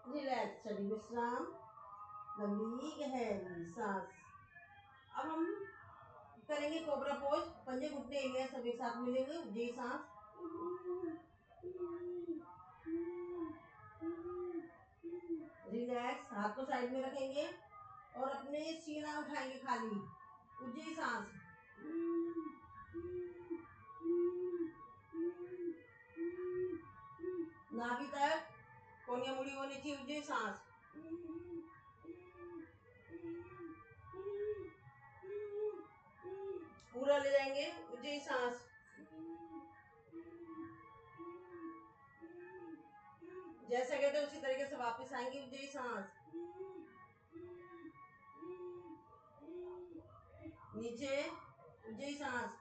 रिलैक्स, शरीर विश्राम, लंबी गहरी सांस। अब हम करेंगे कोबरा पोज। पंजे घुटने एक साथ सब एक साथ मिलेंगे, जी सांस। रिलैक्स, हाथ को साइड में रखेंगे और अपने सीना उठाएंगे खाली, ऊंची सांस, नाभि तक कोनिया मुड़ी होनी चाहिए, ऊंची सांस, पूरा ले जाएंगे, ऊंची सांस, जैसा कहते हैं उसी तरीके से वापस आएंगे, ऊंची सांस, नीचे, ऊंची सांस,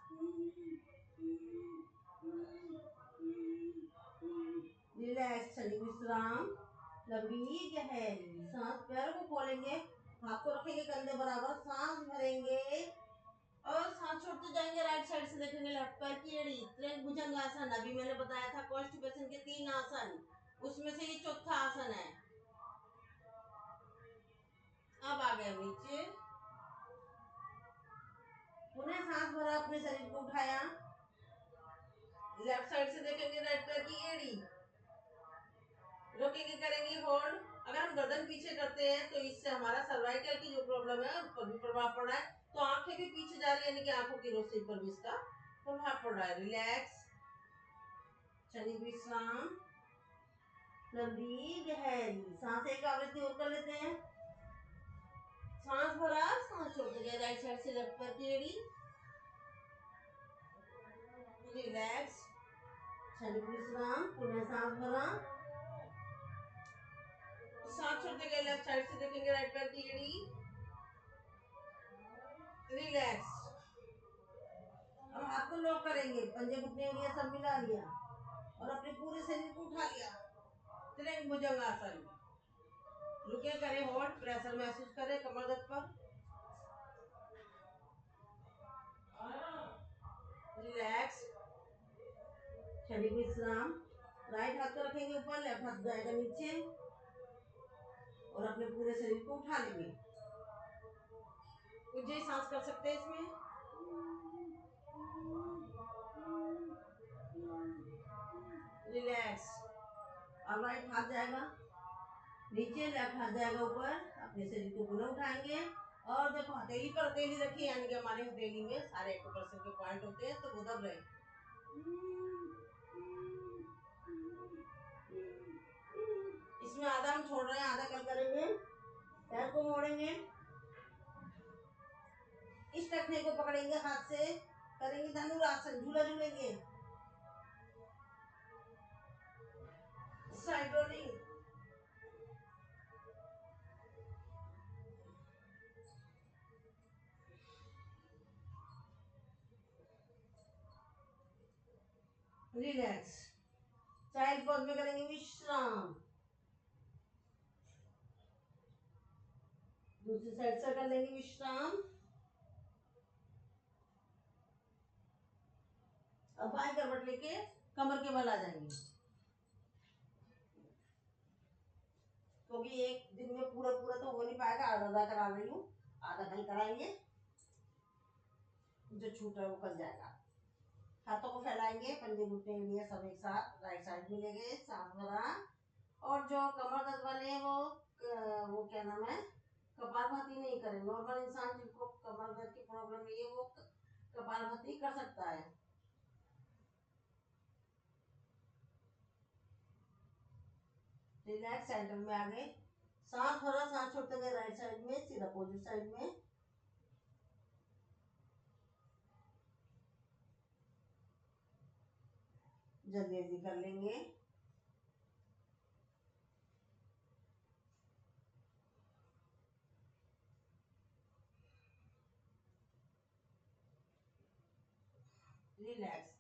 रिलैक्स, शरीर विश्राम, लंबी गहरी सांस, पैरों को खोलेंगे, हाथ को रखेंगे कंधे बराबर, सांस भरेंगे और सांस छोड़ते जाएंगे। राइट साइड से देखेंगे लेफ्ट पैर की एड़ी, त्रिभुज भुजंगासन। अभी मैंने बताया था कॉन्स्टिपेशन के 3 आसन, उसमें से ये चौथा आसन है। अब आ गए नीचे, पुनः सांस भरा, अपने शरीर को उठाया, लेफ्ट साइड से देखेंगे राइट पैर की एड़ी, रोकेंगे, करेंगे होल्ड। अगर हम गर्दन पीछे करते हैं तो इससे हमारा सर्वाइकल की जो प्रॉब्लम है उस पर भी प्रभाव पड़ रहा है, तो आंखें भी पीछे जा रही है, यानी कि आंखों की रोशनी पर भी इसका प्रभाव पड़ रहा है। रिलैक्स, शरीर विश्राम, लंबी गहरी सांस, एक आवृत्ति और कर लेते हैं। सांस भरा, सांस छोड़ते गए, राइट साइड से लेफ्ट पैर की एड़ी, रिलैक्स, शरीर विश्राम, पुनः सांस भरा, सांस छोड़ते गए, लेफ्ट साइड से देखेंगे राइट पैर की एड़ी, रिलैक्स। अब हाथ को लॉक करेंगे, पंजे घुटने एरिया सब मिला लिया और अपने पूरे शरीर को उठा लिया, त्रिभुज भुजंगासन। रुके, करें होल्ड, प्रेशर महसूस करें कमर दर्द पर, रिलैक्स, शरीर विश्राम। राइट हाथ को रखेंगे ऊपर, लेफ्ट हाथ जाएगा नीचे और अपने पूरे शरीर को उठा लेंगे। कुछ ही सांस कर सकते हैं इसमें, रिलैक्स। अब राइट हाथ जाएगा नीचे, लेफ्ट हाथ जाएगा ऊपर, अपने शरीर को पुनः उठाएंगे और देखो हथेली पर हथेली रखिए, यानी कि हमारे हथेली में सारे एक्यूप्रेशर के पॉइंट होते हैं, तो वो दब रहे। इसमें आधा हम छोड़ रहे हैं, आधा कल करेंगे। पैर को मोड़ेंगे, इस टखने को पकड़ेंगे हाथ से, करेंगे धनुरासन, झूला झूलेंगे, side rolling, relax. Child pose में करेंगे विश्राम, दूसरी साइड से कर लेंगे विश्राम। अब बाएं करवट लेके कमर के बल आ जाएंगे, क्योंकि तो एक दिन में पूरा पूरा तो हो नहीं पाएगा, आधा आधा करा रही हूँ, आधा कल कराएंगे, जो छूट रहा है वो कल जाएगा। हाथों को फैलाएंगे, पंजे घुटने लिए सब एक साथ, राइट साइड मिलेंगे, सांस भरा। और जो कमर दर्द वाले हैं वो क्या नाम है, कपालभाति नहीं करें। नॉर्मल इंसान जिनको कमर दर्द की प्रॉब्लम नहीं है वो कपालभाति कर सकता है। रिलैक्स, सेंटर में आ गए, सांस भरा, सांस छोड़ते गए, राइट साइड में, सीधा अपोजिट साइड में, जल्दी जल्दी कर लेंगे। रिलैक्स।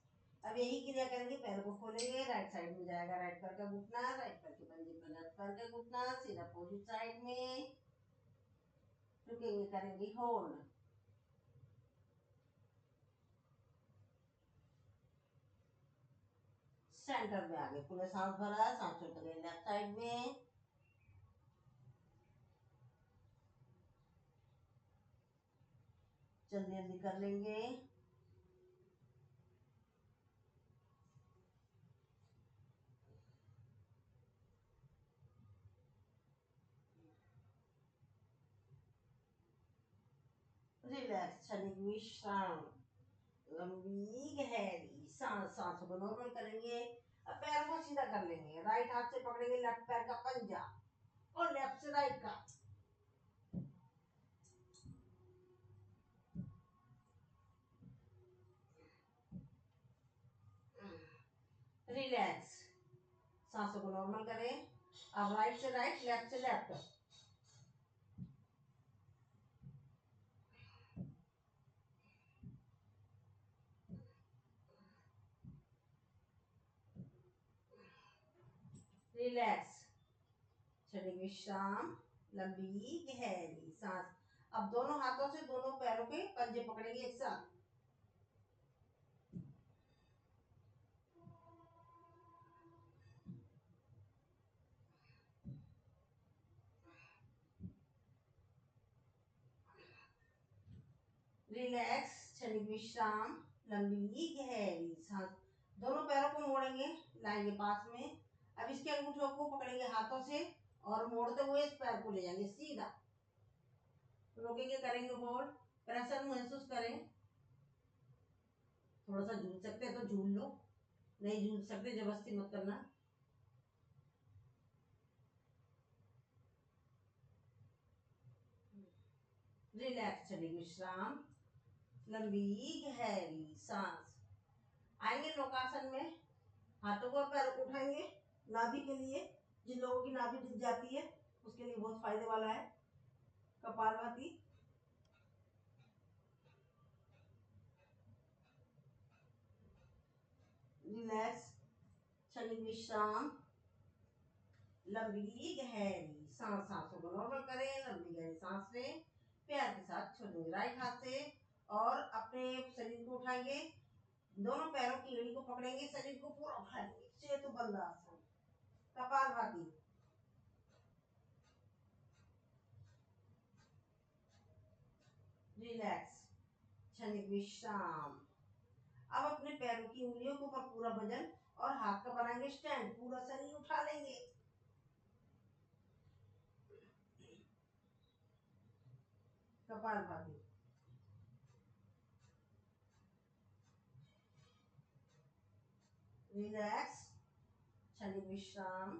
अब यही क्रिया करेंगे, पैर को खोलेंगे, राइट साइड में जाएगा राइट पैर का घुटना, राइट पैर के पंजे पर लेफ्ट पैर का घुटना, सीधा अपोजिट साइड में, रुकेंगे, करेंगे होल्ड, सेंटर में आगे, पूरे सांस भरा, सांस छोड़ते गए, लेफ्ट साइड में, जल्दी जल्दी कर लेंगे। रिलैक्स, क्षणिक विश्राम, लंबी गहरी सांस। सांसों को नॉर्मल करेंगे। अब पैरों को सीधा कर लेंगे। राइट हाथ से पकड़ेंगे लेफ्ट पैर का पंजा और लेफ्ट से राइट का। रिलैक्स, सांसों को नॉर्मल करें। अब राइट से राइट, लेफ्ट से लेफ्ट। रिलैक्स, क्षणिक विश्राम, लंबी गहरी सांस। अब दोनों हाथों से दोनों पैरों के पंजे पकड़ेंगे एक साथ। रिलैक्स, क्षणिक विश्राम, लंबी गहरी सांस। दोनों पैरों को मोड़ेंगे, लाएंगे पास में। अब इसके अंगूठों को पकड़ेंगे हाथों से और मोड़ते हुए इस पैर को ले जाएंगे सीधा। रोकेंगे, करेंगे होल्ड। प्रेशर महसूस करें। थोड़ा सा झूल सकते हैं तो झूल लो, नहीं झूल सकते जबरदस्ती मत करना। रिलैक्स, क्षणिक विश्राम, लंबी गहरी सांस। आएंगे लोकासन में। हाथों को और पैरों को उठाएंगे नाभि के लिए। जिन लोगों की नाभि दिख जाती है उसके लिए बहुत फायदे वाला है कपालभाति। रिलैक्स, क्षणिक विश्राम, लंबी गहरी सांस। सांसों को नॉर्मल करें, लंबी गहरी सांस लें। प्यार के साथ छोड़ेंगे राइट हाथ से और अपने शरीर को उठाएंगे। दोनों पैरों की एड़ी को पकड़ेंगे, शरीर को पूरा उठाएंगे। सेतुबंध आसन, कपालभाति। रिलैक्स, क्षणिक विश्राम। अब अपने पैरों की उंगलियों के ऊपर पूरा वजन और हाथ का बनाएंगे स्टैंड। पूरा शरीर उठा लेंगे। कपालभाति। रिलैक्स, क्षणिक विश्राम,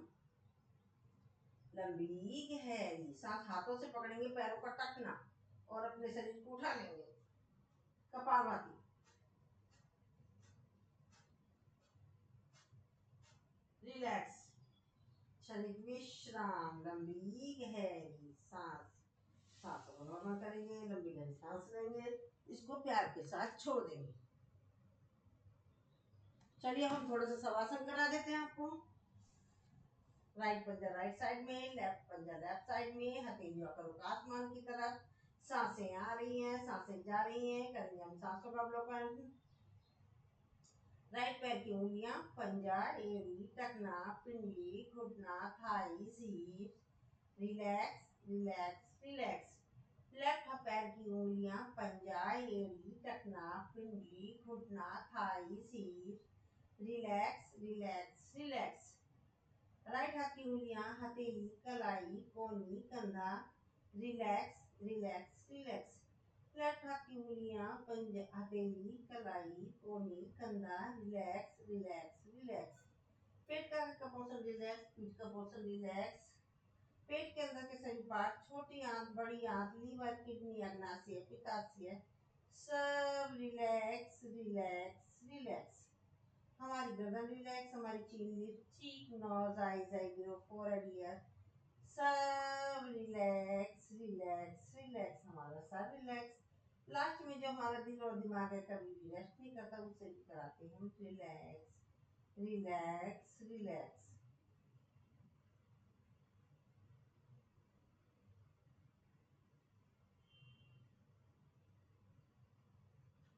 लंबी गहरी सांस। हाथों से पकड़ेंगे पैरों का टखना और अपने शरीर को उठा लेंगे। कपालभाति। रिलैक्स, क्षणिक विश्राम, लंबी गहरी सांस। सांसों को नॉर्मल करेंगे, लंबी गहरी सांस लेंगे। इसको प्यार के साथ छोड़ देंगे। चलिए हम थोड़ा सा शवासन करा देते हैं आपको। राइट पंजा राइट साइड में, लेफ्ट पंजा लेफ्ट साइड में। हथेलियों करो आसमान की तरफ। सांसें आ रही हैं, सांसें जा रही हैं। करेंगे हम सांसों का अवलोकन। राइट पैर की उंगलियां पंजा, एड़ी, टखना, पिंडली, घुटना, thigh, seat. Relax, relax, relax. Left पैर की उंगलियां पंजा, एड़ी, टखना, पिंडली, घुटना, thigh, seat. Relax, relax, relax. Right हाथ की उंगलियां हथेली, कलाई, कोहनी, कंधा। Relax, relax, relax. लेफ्ट हाथ की उंगलियां पंजा, हथेली, कलाई, कोहनी, कंधा। Relax, relax, relax. पेट का पोर्शन रिलैक्स, पीठ का पोर्शन रिलैक्स। पेट के अंदर के सभी पार्ट, छोटी आंत, बड़ी आंत, लीवर, किडनी, अग्नाशय, पित्ताशय, सब रिलैक्स, रिलैक्स, रिलैक्स। हमारी गर्दन रिलैक्स, हमारी chin lip, cheek, nose, eyes, eyebrow, forehead, ear, सब रिलैक्स, रिलैक्स, रिलैक्स। हमारा सर रिलैक्स। लास्ट में जो हमारा दिल और दिमाग है कभी भी रेस्ट नहीं करता, उसे भी कराते हैं हम रिलैक्स, रिलैक्स, रिलैक्स।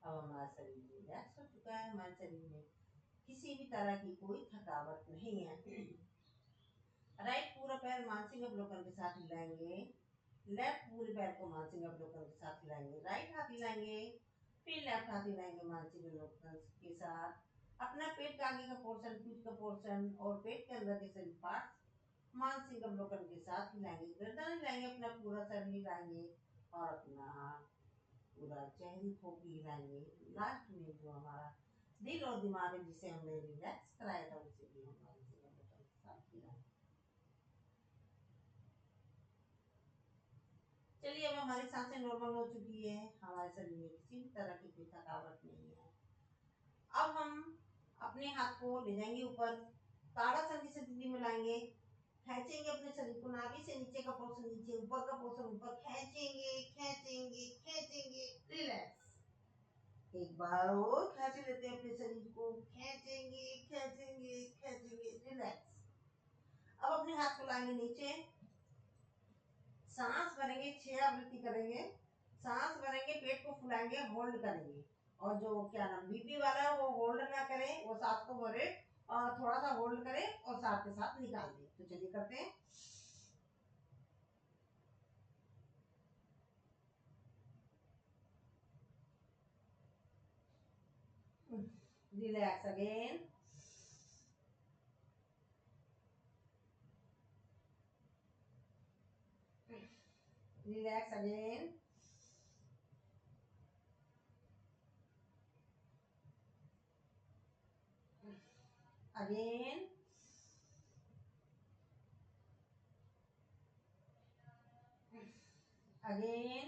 अब हमारा शरीर रिलैक्स हो चुका है। हमारे शरीर में किसी भी तरह की कोई थकावट नहीं है। राइट पूरा पैर मानसिक अवलोकन के साथ हिलाएंगे। लेफ्ट पूरे पैर को मानसिक अवलोकन के साथ हिलाएंगे। राइट हाथ हिलाएंगे, फिर लेफ्ट हाथ हिलाएंगे मानसिक अवलोकन के साथ। अपना पेट का आगे का पोर्शन, पीठ का पोर्शन और पेट के अंदर के सभी पार्ट मानसिक अवलोकन के साथ हिलाएंगे। गर्दन हिलाएंगे, अपना पूरा शरीर हिलाएंगे और अपना पूरा चेहरे खोपड़ी हिलाएंगे। लास्ट में जो हमारा दिल और दिमाग है जिसे हमने रिलैक्स कराया था उसे भी हम ऑक्सीजन बटन के साथ हिलाएंगे। चलिए अब हमारी सांसें नॉर्मल हो चुकी है, हमारे शरीर में किसी भी तरह की कोई थकावट नहीं है। अब हम अपने हाथ को ले जाएंगे ऊपर, ताड़ासन की स्थिति में लाएंगे, खींचेंगे अपने शरीर को, नाभि से नीचे का पोर्शन नीचे, ऊपर का पोर्शन ऊपर, खींचेंगे खींचेंगे खींचेंगे, रिलैक्स। एक बार और खींच लेते हैं अपने शरीर को, खींचेंगे खींचेंगे खींचेंगे, रिलैक्स। अब अपने हाथ को लाएंगे नीचे, सांस भरेंगे, 6 आवृत्ति करेंगे। सांस भरेंगे, पेट को फुलाएंगे, होल्ड करेंगे। और जो क्या नाम बीपी वाला है वो होल्ड ना करें, वो सांस को भरे और थोड़ा सा होल्ड करें और साथ के साथ निकाल दें। तो चलिए करते हैं। Relax again. Relax again. Again. Again.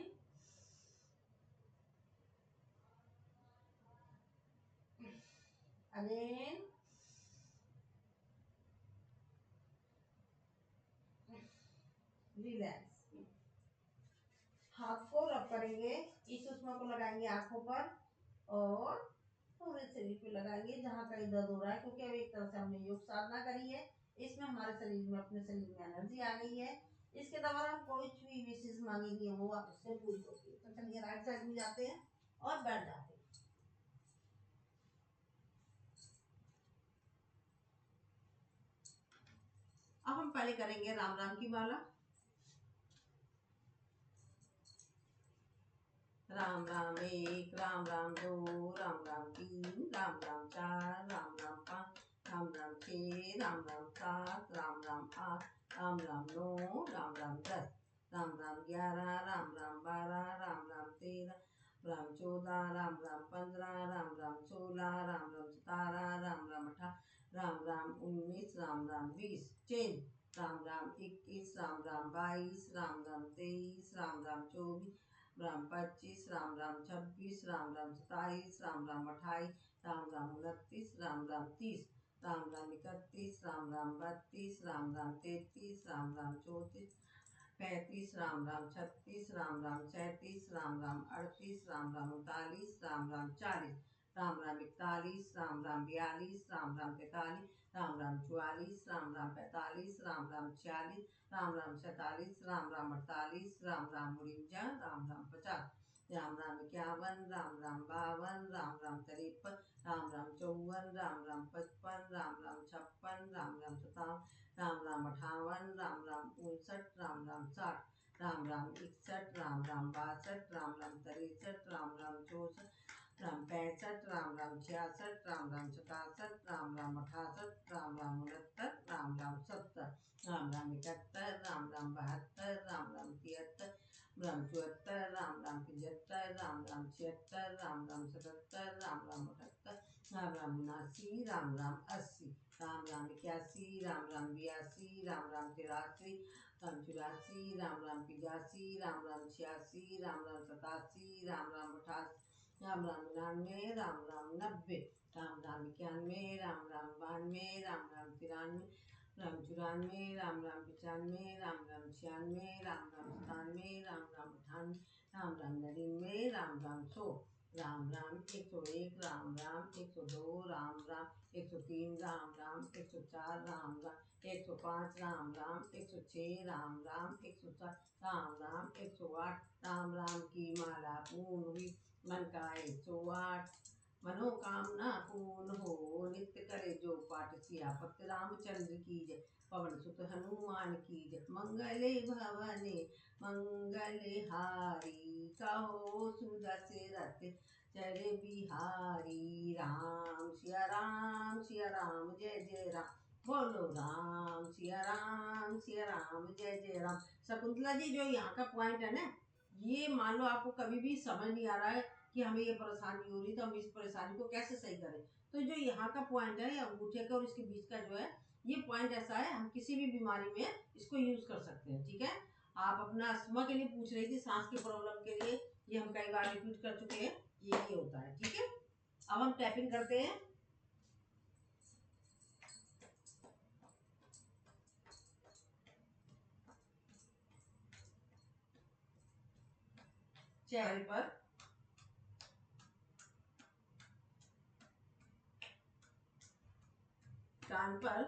Again. Relax. हाथ को रब करेंगे, इस सुषमा को लगाएंगे आंखों पर और पूरे शरीर पे लगाएंगे जहाँ कहीं दर्द हो रहा है, क्योंकि अब एक तरह से हमने योग साधना करी है, इसमें हमारे शरीर में अपने शरीर में एनर्जी आ गई है। इसके दौरान हम कोई भी विशेष मांगेंगे वो आप उससे पूरी होगी। तो चलिए राइट साइड में जाते हैं और बैठ जाते हैं। अब हम पहले करेंगे राम राम की माला। राम राम 1, राम राम 2, राम राम 3, राम राम 4, राम राम 5, राम राम 6, राम राम 7, राम राम 8, राम राम 9, राम राम 10, राम राम 11, राम राम 12, राम राम 13, राम 14, राम राम 15, राम राम 16, राम राम 17, राम राम 18, राम राम 19, राम राम 20, चेंज। राम राम 21, राम राम 22, राम राम 23, राम राम 24, राम 25, राम राम 26, राम राम 27, राम राम 28, राम राम 29, राम राम 30, राम राम 31, राम राम 32, राम राम 33, राम राम 34, 35, राम राम 36, राम राम 37, राम राम 38, राम राम 39, राम राम 40, राम राम 41, राम राम 42, राम राम 43, राम राम 44, राम राम 45, राम राम 46, राम राम 47, राम राम 48, राम राम 49, राम राम 50, राम राम 51, राम राम 52, राम राम 53, राम राम 54, राम राम 55, राम राम 56, राम राम 57, राम राम 58, राम राम 59, राम राम 60, राम राम 61, राम राम 62, राम राम 63, राम राम 64, राम 65, राम राम 66, राम राम 67, राम राम 68, राम राम 69, राम राम 70, राम राम 71, राम राम 72, राम राम 73, राम 74, राम राम 75, राम राम 76, राम राम 77, राम राम 78, राम राम 79, राम राम 80, राम राम 81, राम राम 82, राम राम 83, राम 84, राम राम 85, राम राम 86, राम राम 87, राम राम 88, राम राम 99, राम राम 90, राम राम 91, राम राम 92, राम राम 93, राम 94, राम राम 95, राम राम 96, राम राम 97, राम राम 98, राम राम 99, राम राम 100, राम राम 101, राम राम 102, राम राम 103, राम राम 104, राम राम 105, राम राम 106, राम राम 107, राम राम 108, राम राम की माला पूर्ण हुई। मन का 108, मनोकामना पूर्ण हो, नित्य करे जो पाठ सियापति रामचंद्र की जय, पवन सुत हनुमान की जय, मंगले भवने मंगले हारी, कहो सुदशरथ जय बिहारी, राम सिया राम जय जय राम, बोलो राम सिया राम जय जय राम। शकुंतला जी जो यहाँ का पॉइंट है ना, ये मान लो आपको कभी भी समझ नहीं आ रहा है कि हमें ये परेशानी हो रही, तो हम इस परेशानी को कैसे सही करें। तो जो यहाँ का पॉइंट है अंगूठे का और इसके बीच का जो है, ये पॉइंट ऐसा है, हम किसी भी बीमारी में इसको यूज कर सकते हैं। ठीक है, आप अपना अस्थमा के लिए पूछ रही थी, सांस की प्रॉब्लम के लिए, ये हम कई बार रिपीट कर चुके हैं, ये होता है। ठीक है, अब हम टैपिंग करते हैं। चेहरे पर, कान पर,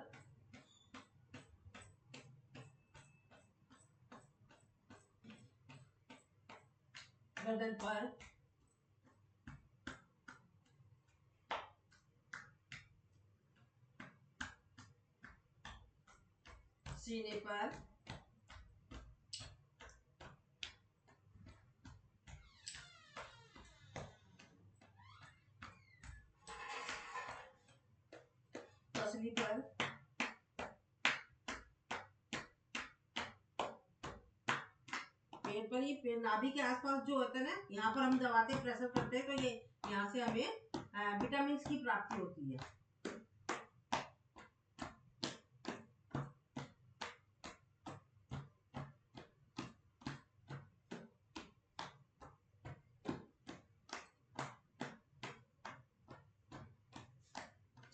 गर्दन पर, सीने पर, पसली पर, पेट पर, ये पेट नाभि के आसपास जो होता है ना, यहाँ पर हम दबाते हैं, प्रेशर करते हैं, तो ये यहाँ से हमें विटामिन की प्राप्ति होती है।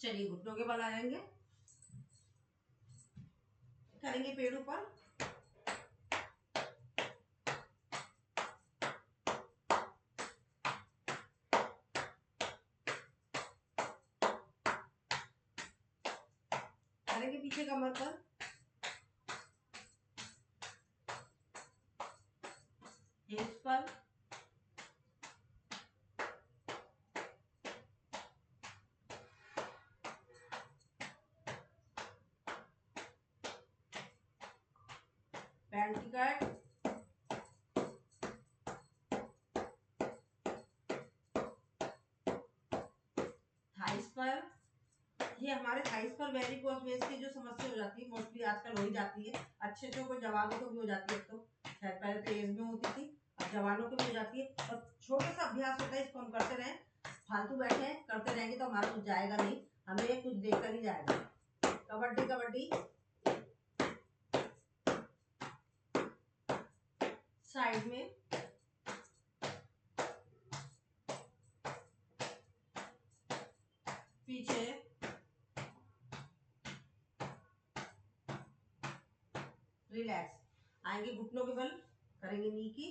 चलिए घुटनों के बल आएंगे, करेंगे पेड़ ऊपर, करेंगे पीछे कमर पर, हिप्स पर, पैंट की कट, थाइस पर। ये हमारे थाइस पर वेरिकोज वेन्स की जो समस्या हो जाती है, मोस्टली आजकल हो ही जाती है, अच्छे को जवानों को भी हो जाती है। तो खैर पहले तो एज में होती थी, अब जवानों को भी हो जाती है। और छोटा सा अभ्यास होता है, इसको हम करते रहें, फालतू बैठे हैं, करते रहेंगे तो हमारा कुछ जाएगा नहीं, हमें कुछ देखकर ही जाएगा। कबड्डी कबड्डी, साइड में, पीछे, रिलैक्स, आएंगे घुटनों के बल, करेंगे नी की,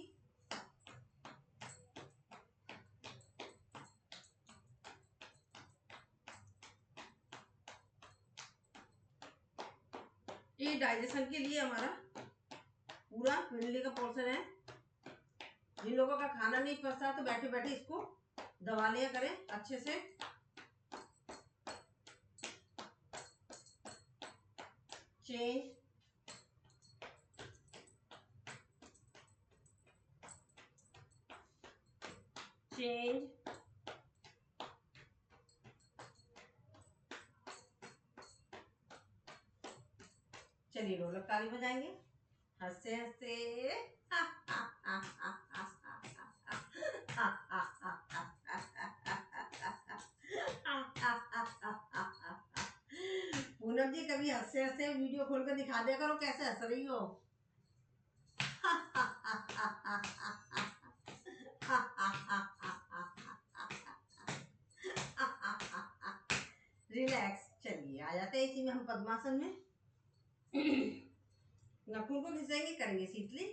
ये डाइजेशन के लिए हमारा पूरा मिडले का पोर्शन है। जिन लोगों का खाना नहीं पचता तो बैठे बैठे इसको दबा लिया करें अच्छे से। चेंज, चेंज, चलिए ढोलक ताली बजाएंगे, हंसते हंसते पूनम जी कभी हंसते हंसते वीडियो खोल कर दिखा दिया करो कैसे हंस रही हो। रिलैक्स, चलिए आ जाते हैं इसी में हम पद्मासन में। नाखून को घिसेंगे, करेंगे शीतली,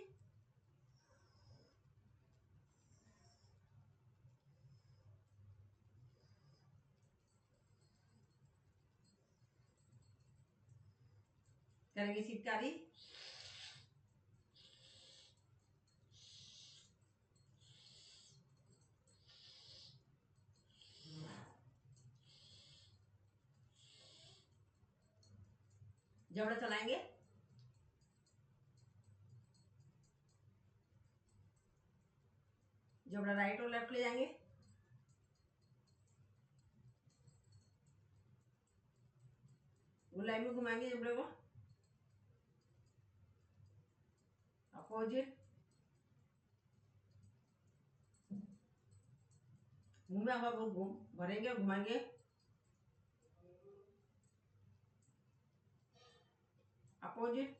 करेंगे शीतकारी, जबड़ा चलाएंगे, जबड़ा राइट और लेफ्ट ले जाएंगे, गोलाई में घुमाएंगे जबड़े को, अपोजिट, मुंह में हवा को भरेंगे और घुमाएंगे। अपोजिट।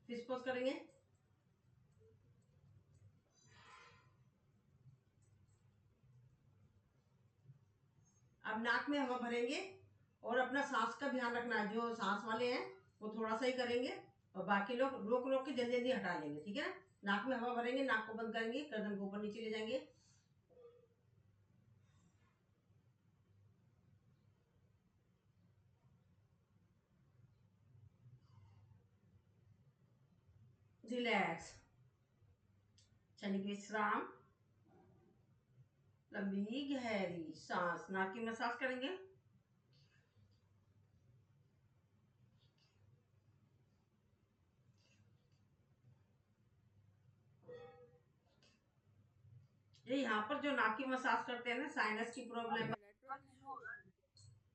फिश पोज करेंगे। अब नाक में हवा भरेंगे और अपना सांस का ध्यान रखना है। जो सांस वाले हैं वो थोड़ा सा ही करेंगे और बाकी लोग रोक रोक के जल्दी जल्दी हटा लेंगे, ठीक है। नाक में हवा भरेंगे, नाक को बंद करेंगे, गर्दन को ऊपर नीचे ले जाएंगे। रिलैक्स। क्षणिक विश्राम। लंबी गहरी सांस। नाक की मसाज करेंगे। ये यहाँ पर जो नाक की मसाज करते हैं ना, साइनस की प्रॉब्लम।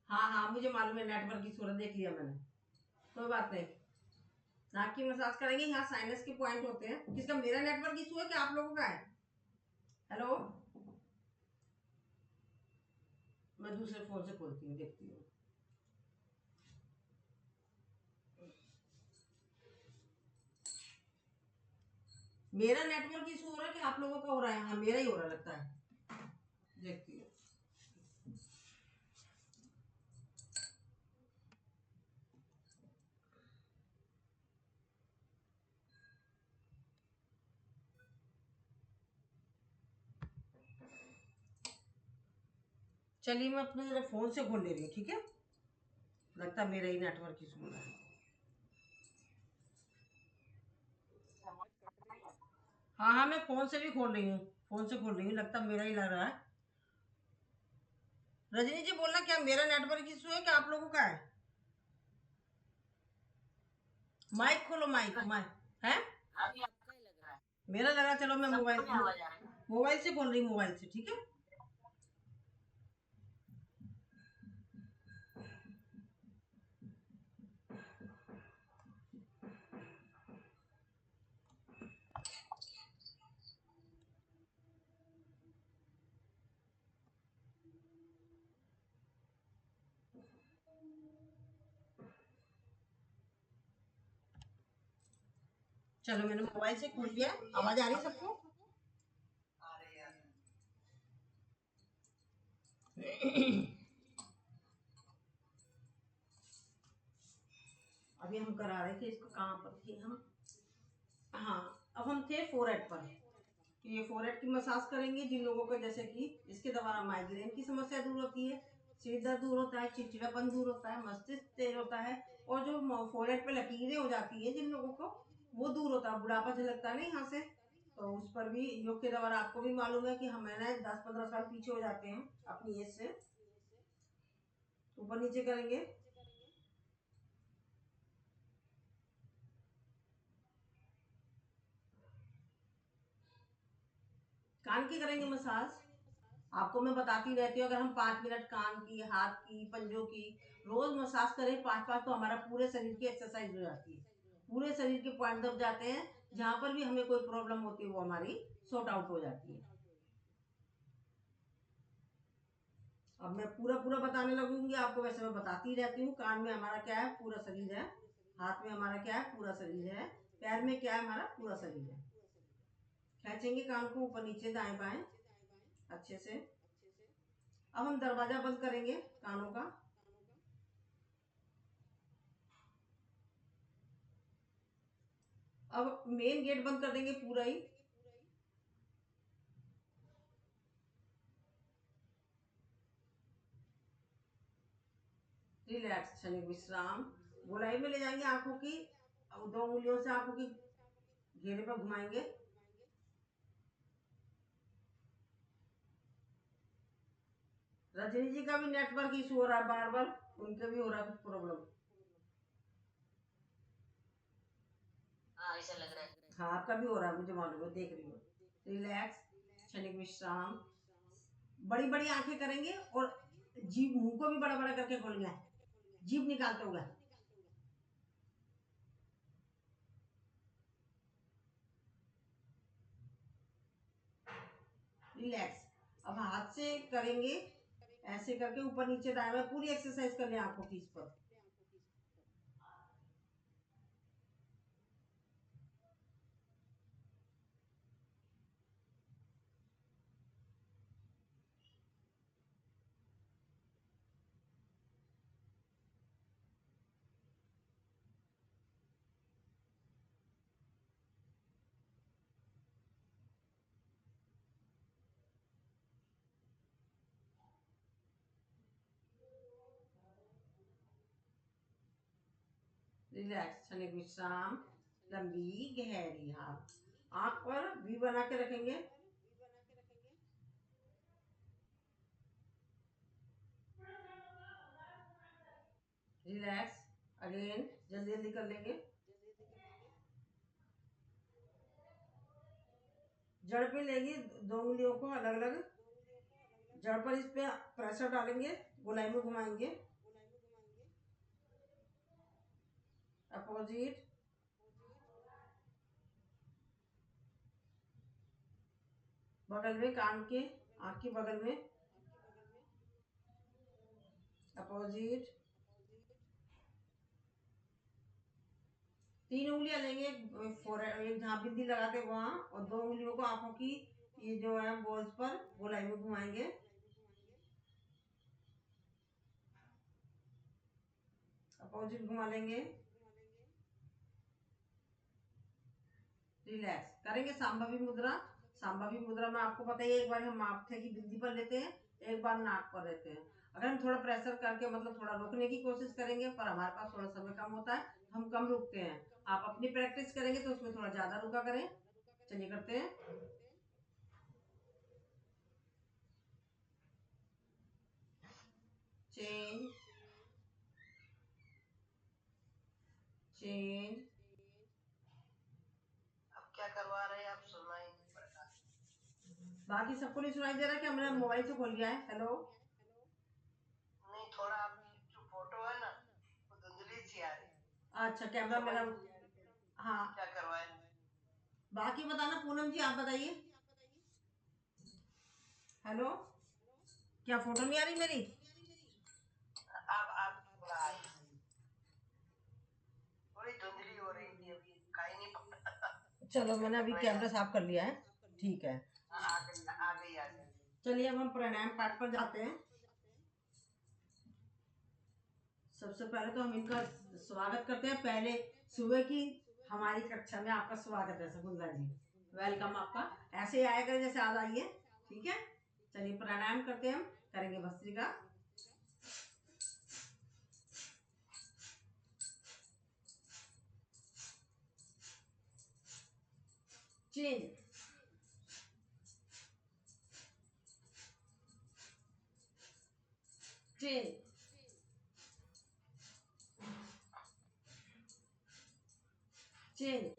हाँ हाँ, मुझे मालूम है, नेटवर्क की सूरत देख लिया मैंने, कोई बात नहीं। नाक की मसाज करेंगे। यहाँ साइनस के पॉइंट होते हैं। किसका, मेरा नेटवर्क इशू है कि आप लोगों का है? हेलो, मैं दूसरे फोन से खोलती हूँ, देखती हूँ। मेरा नेटवर्क इशू हो रहा है कि आप लोगों का हो रहा है? हाँ, मेरा ही हो रहा लगता है, देखती हूँ। चलिए, मैं अपने फोन से खोल ले रही हूँ, ठीक है। लगता है मेरा ही नेटवर्क इशू हो रहा है। हाँ हाँ, मैं फोन से भी खोल रही हूँ, फोन से खोल रही हूँ, लगता मेरा ही लग रहा है। रजनी जी बोलना, क्या मेरा नेटवर्क इशू है कि आप लोगों का है? माइक खोलो, माइक माइक है। अभी आपका ही लग रहा है। मेरा लगा, चलो मैं मोबाइल सबको आवाज आ रही है। मोबाइल से बोल रही हूँ, मोबाइल से, ठीक है। चलो, मैंने मोबाइल से खोल लिया। आवाज आ रही है सबको? अभी हम करा रहे थे इसको, कहाँ पर थे हम? हाँ, अब हम थे फोरहेड पर। तो ये फोरहेड की मसाज करेंगे जिन लोगों को, जैसे कि इसके द्वारा माइग्रेन की समस्या दूर होती है, सिर दर्द दूर होता है, चिड़चिड़ापन दूर होता है, मस्तिष्क तेज होता है, और जो फोरहेड पे लकीरें हो जाती है जिन लोगों को, वो दूर होता है। बुढ़ापा झलकता है ना यहाँ से, तो उस पर भी योग के द्वारा, आपको भी मालूम है कि हमारे 10-15 साल पीछे हो जाते हैं अपनी एज से। ऊपर नीचे करेंगे। कान की करेंगे मसाज। आपको मैं बताती रहती हूँ, अगर हम 5 मिनट कान की, हाथ की, पंजों की रोज मसाज करें 5-5, तो हमारा पूरे शरीर की एक्सरसाइज हो जाती है। पूरे शरीर के पॉइंट दब जाते हैं, जहां पर भी हमें कोई प्रॉब्लम होती है वो हमारी सॉर्ट आउट हो जाती है। अब मैं पूरा पूरा बताने लगूंगी आपको, वैसे मैं बताती रहती हूँ। कान में हमारा क्या है, पूरा शरीर है। हाथ में हमारा क्या है, पूरा शरीर है। पैर में क्या है, हमारा पूरा शरीर है। खींचेंगे कान को ऊपर नीचे, दाएं बाएं, अच्छे से। अब हम दरवाजा बंद करेंगे कानों का। अब मेन गेट बंद कर देंगे पूरा ही। रिलैक्स, क्षणिक विश्राम। गोलाई में ले जाएंगे आंखों की, अब 2 उंगलियों से आंखों की घेरे पर घुमाएंगे। रजनी जी का भी नेटवर्क इशू हो रहा है बार बार, उनके भी हो रहा है कुछ प्रॉब्लम। हाँ, ऐसा लग रहा है। हाँ, आपका भी हो रहा है, मुझे मालूम है, देख रही हूँ। रिलैक्स, क्षणिक विश्राम। बड़ी बड़ी आंखें करेंगे और जीभ, मुंह को भी बड़ा बड़ा करके खोलेंगे, जीभ निकालते हुए। रिलैक्स। अब हाथ से करेंगे ऐसे करके ऊपर नीचे दाएं बाएं पूरी एक्सरसाइज कर लें आंखों की इस पर। रिलैक्स, क्षणिक विश्राम, लंबी गहरी हाथ आंख पर वी बना के रखेंगे। रिलैक्स, अगेन जल्दी जल्दी कर लेंगे। जड़ पे लेंगे 2 उंगलियों को अलग अलग, जड़ पर इस पे प्रेशर डालेंगे, गोलाई में घुमाएंगे, अपोजिट, बगल में कान के आंख के बगल में, अपोजिट। 3 उंगलियां लेंगे, एक जहाँ बिंदी लगाते वहां, और 2 उंगलियों को आंखों की ये जो है बॉल्स पर गोलाई में घुमाएंगे, अपोजिट घुमा लेंगे। रिलैक्स करेंगे सांभवी मुद्रा। सांभवी मुद्रा में आपको पता ही है, एक बार हम माथे की बिंदी पर लेते हैं, एक बार नाक पर लेते हैं। अगर हम थोड़ा प्रेशर करके मतलब थोड़ा रोकने की कोशिश करेंगे, पर हमारे पास थोड़ा समय कम होता है, हम कम रुकते हैं। आप अपनी प्रैक्टिस करेंगे तो उसमें थोड़ा ज्यादा रुका करें। चलिए करते हैं। Change, change. अब क्या करवा रहे हैं आप, सुनाई नहीं पड़ता। बाकी सबको नहीं सुनाई दे रहा कि हमने मोबाइल से खोल लिया है? हेलो, नहीं, थोड़ा आपकी जो फोटो है ना वो धुंधली सी आ रही है। अच्छा कैमरा मेरा, हाँ। क्या करवाए? बाकी बताना पूनम जी, आप बताइए। हेलो, क्या फोटो नहीं आ रही मेरी? आप थोड़ा आई, थोड़ी धुंधली हो रही थी, अभी दिखाई नहीं पड़ा। चलो मैंने अभी कैमरा साफ कर लिया है, ठीक है। आ गई आ गई आ गई। चलिए अब हम प्राणायाम पाठ पर जाते हैं। सबसे पहले तो हम इनका स्वागत करते हैं। पहले सुबह की हमारी कक्षा में आपका स्वागत है शकुंतला जी, वेलकम आपका। ऐसे ही आया करें जैसे आज आइए, ठीक है। चलिए प्राणायाम करते हैं, हम करेंगे bhastrika. Change, change, change,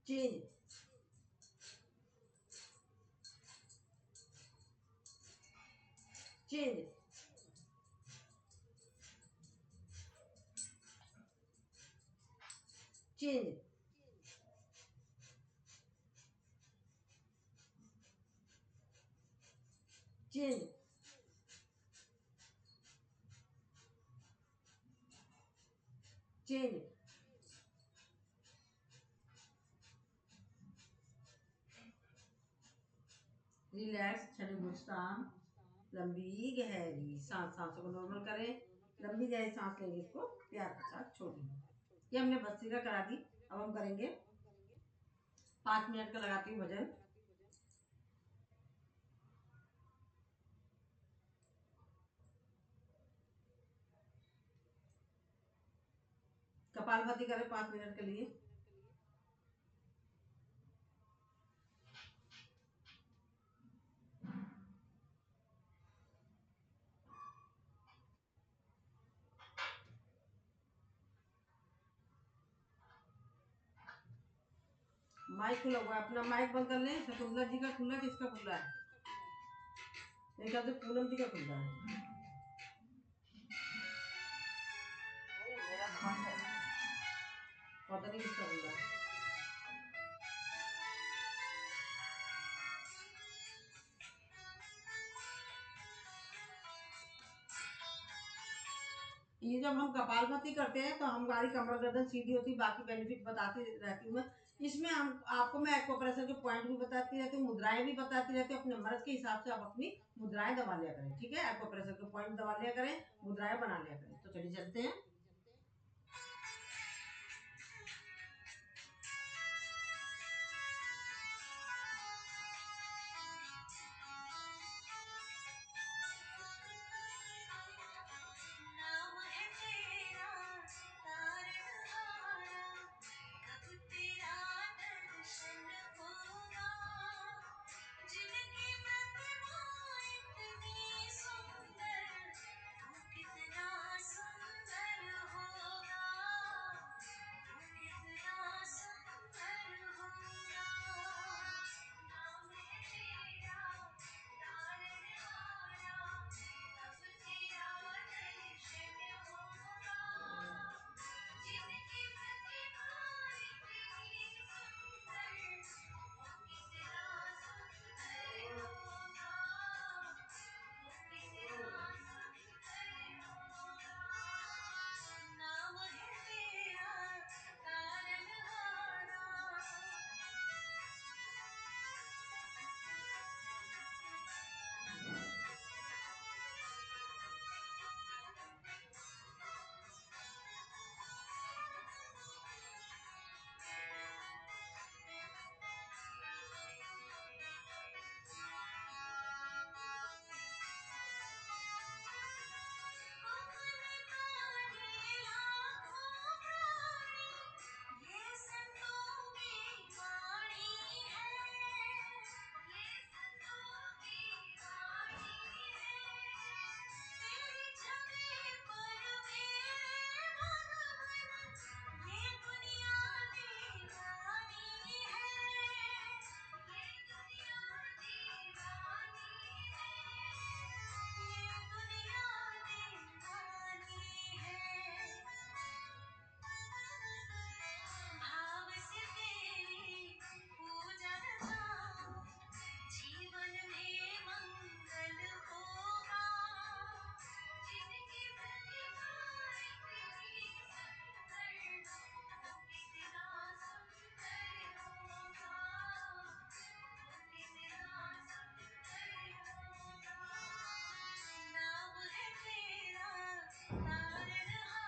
change, change, change, change, change, relax, क्षणिक विश्राम, लंबी गहरी सांस। सांसों को नॉर्मल करें, लंबी गहरी सांस लेंगे, इसको प्यार के साथ छोड़ेंगे। ये हमने भस्त्रिका करा दी। अब हम करेंगे 5 मिनट का लगाती हूँ भजन। कपालभाति करें 5 मिनट के लिए। माइक खुला हुआ है, अपना माइक बंद कर लें। शकुंतला जी का खुला, किसका खुला है? मेरे ख्याल से पूनम जी का खुला है। नहीं, मेरा तो बंद है। पता नहीं किसका बंदा है। ये जब हम कपालभाति करते हैं तो हमारी कमर गर्दन सीधी होती है, बाकी बेनिफिट बताती रहती हूँ मैं। इसमें हम आपको मैं एक्वाप्रेशर के पॉइंट भी बताती रहती हूँ, मुद्राएं भी बताती रहती हूँ। अपने मर्ज के हिसाब से आप अपनी मुद्राएं दबा लिया करें, ठीक है। एक्वाप्रेशर के पॉइंट दबा लिया करें, मुद्राएं बना लिया करें। तो चलिए चलते हैं। नाम है तेरा तारनहारा, कब तेरा दर्शन होगा। जिनकी प्रतिमा इतनी सुंदर, तू कितना सुंदर होगा, तू कितना सुंदर होगा। नाम है तेरा तारनहारा, कब तेरा दर्शन होगा। जिनकी प्रतिमा इतनी सुंदर, वो कितना सुंदर होगा, वो कितना सुंदर होगा। नाम है तेरा तारनहारा। अमन तारे लाखों प्राणी, ये संतों की वाणी है, ये संतों की वाणी है। तेरी छवि पर मेरे भगवन, ये दुनिया दीवानी है, ये दुनिया दीवानी है, ये दुनिया दीवानी है। भाव से तेरी पूजा रचाऊं, जीवन में मंगल होगा। जिनकी प्रतिभा इतनी सुंदर, वो कितना सुंदर होगा, वो कितना सुंदर होगा। नाम है तेरा तारनहारा।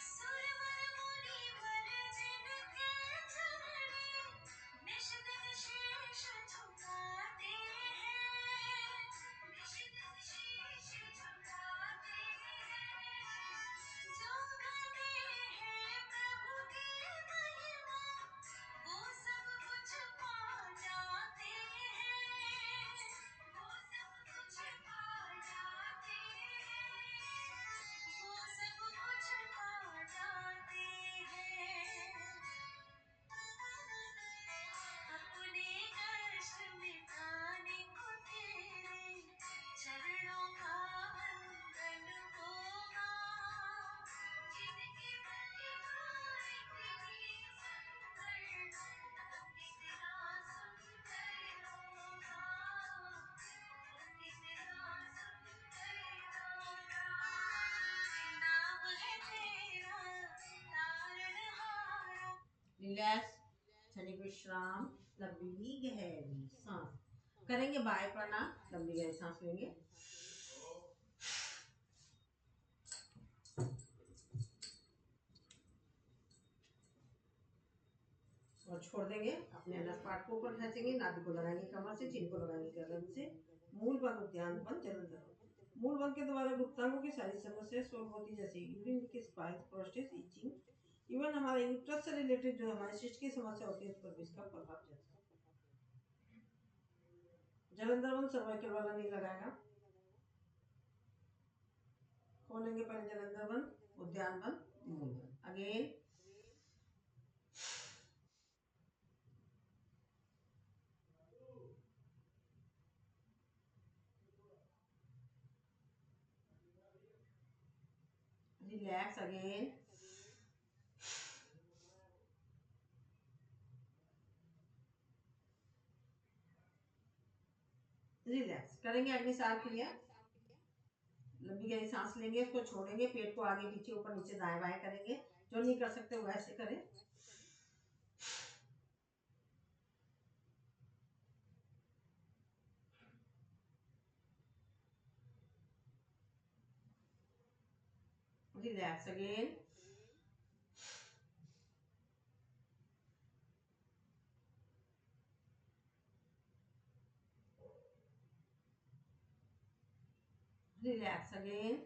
सुरवर मुनिवर जिनके चरणे, निश दिन शीश झुकाते हैं, निश दिन शीश झुकाते हैं। जो गाते हैं प्रभु की महिमा, वो सब कुछ पा जाते हैं, वो सब कुछ पा जाते हैं, वो सब कुछ पा जाते हैं। अपने कष्ट मिटाने को तेरे चरणों का वंदन होगा। जिनकी प्रतिभा इतनी सुंदर, वो कितना सुंदर होगा, वो कितना सुंदर होगा। नाम है तेरा तारनहारा। रिलैक्स, क्षणिक विश्राम, लंबी गहरी सांस करेंगे। बाय प्राणायाम, लंबी गहरी सांस लेंगे और छोड़ देंगे। अपने अनस पार्ट को ऊपर खींचेंगे, नाभि को लगाएंगे कमर से, चिन को लगाएंगे गर्दन से। मूल बंद, ध्यान बंद, जलंधर। मूल बंद के द्वारा गुप्तांगों की सारी समस्या सॉल्व होती, जैसे urine leakage, piles, prostate, itching, even हमारे यूट्रस से रिलेटेड जो हमारे शिष्ट की समस्या होती है उस पर भी इसका प्रभाव चलता है। जलंधर बंद सर्वाइकल वाला नहीं लगाएगा। कौन लेंगे पहले? जलंधर वन, उद्यान वन, नीमू वन। अगेन रिलैक्स, अगेन रिलैक्स करेंगे। अगली सांस क्रिया, लंबी गहरी सांस लेंगे, उसको छोड़ेंगे, पेट को आगे पीछे ऊपर नीचे दाएं बाएं करेंगे। जो नहीं कर सकते वो ऐसे करें। Relax, again relax, again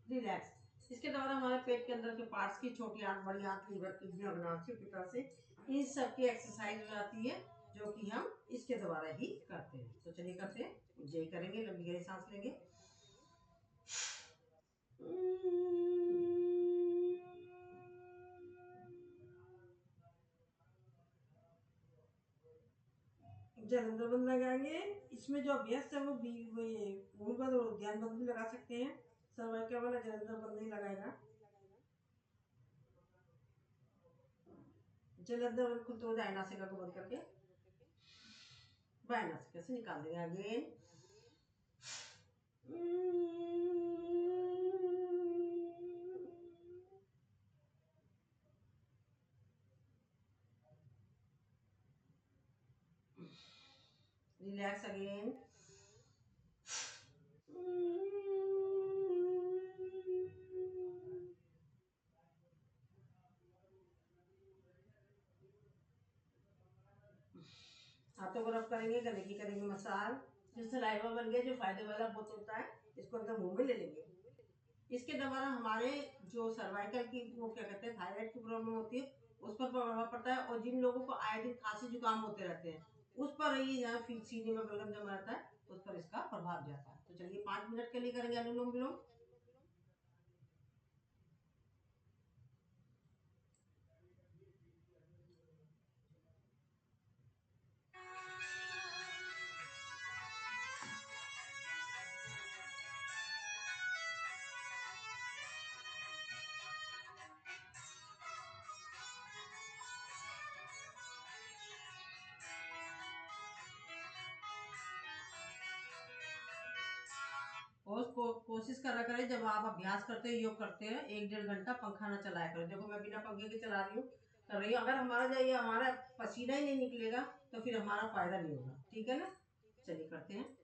relax. इसके द्वारा हमारे पेट के अंदर के पार्ट्स की, छोटी आंत, बड़ी आंत, लीवर, किडनी, अग्नाशय, पित्ताशय, इन सब की एक्सरसाइज हो जाती है, जो कि हम इसके द्वारा ही करते हैं। तो चलिए करते हैं, यही करेंगे। लंबी गहरी सांस लेंगे, जलंधर बंद लगाएंगे। इसमें जो अभ्यास है वो ये मूल बंद और उद्यान बंद भी लगा सकते हैं। सर्वाइकल वाला जलंधर बंद नहीं लगाएगा। जलंधर बंद खुलते हुए दाएं नासिका को बंद करके बाएं नासिका से निकाल देंगे। अगेन रिलैक्स, अगेन हाथों को रब करेंगे, गले की करेंगे मसाज। जो सलाइवा बन गया, जो फायदे वाला बहुत होता है, इसको अंदर मुंह में ले लेंगे। इसके द्वारा हमारे जो सर्वाइकल की, वो क्या कहते हैं, थायराइड की प्रॉब्लम होती है, उस पर प्रभाव पड़ता है। और जिन लोगों को आए दिन खांसी जुकाम होते रहते हैं, उस पर ये यहाँ सीने में बलगम जमा रहता है, उस पर इसका प्रभाव जाता है। तो चलिए 5 मिनट के लिए करेंगे अनुलोम विलोम। और कोशिश करा करें, जब आप अभ्यास करते हैं, योग करते हैं, 1-1.5 घंटा पंखा ना चलाया करें। देखो मैं बिना पंखे के चला रही हूँ, कर रही हूँ। अगर हमारा जाइए, हमारा पसीना ही नहीं निकलेगा, तो फिर हमारा फायदा नहीं होगा। ठीक है ना? चलिए करते हैं।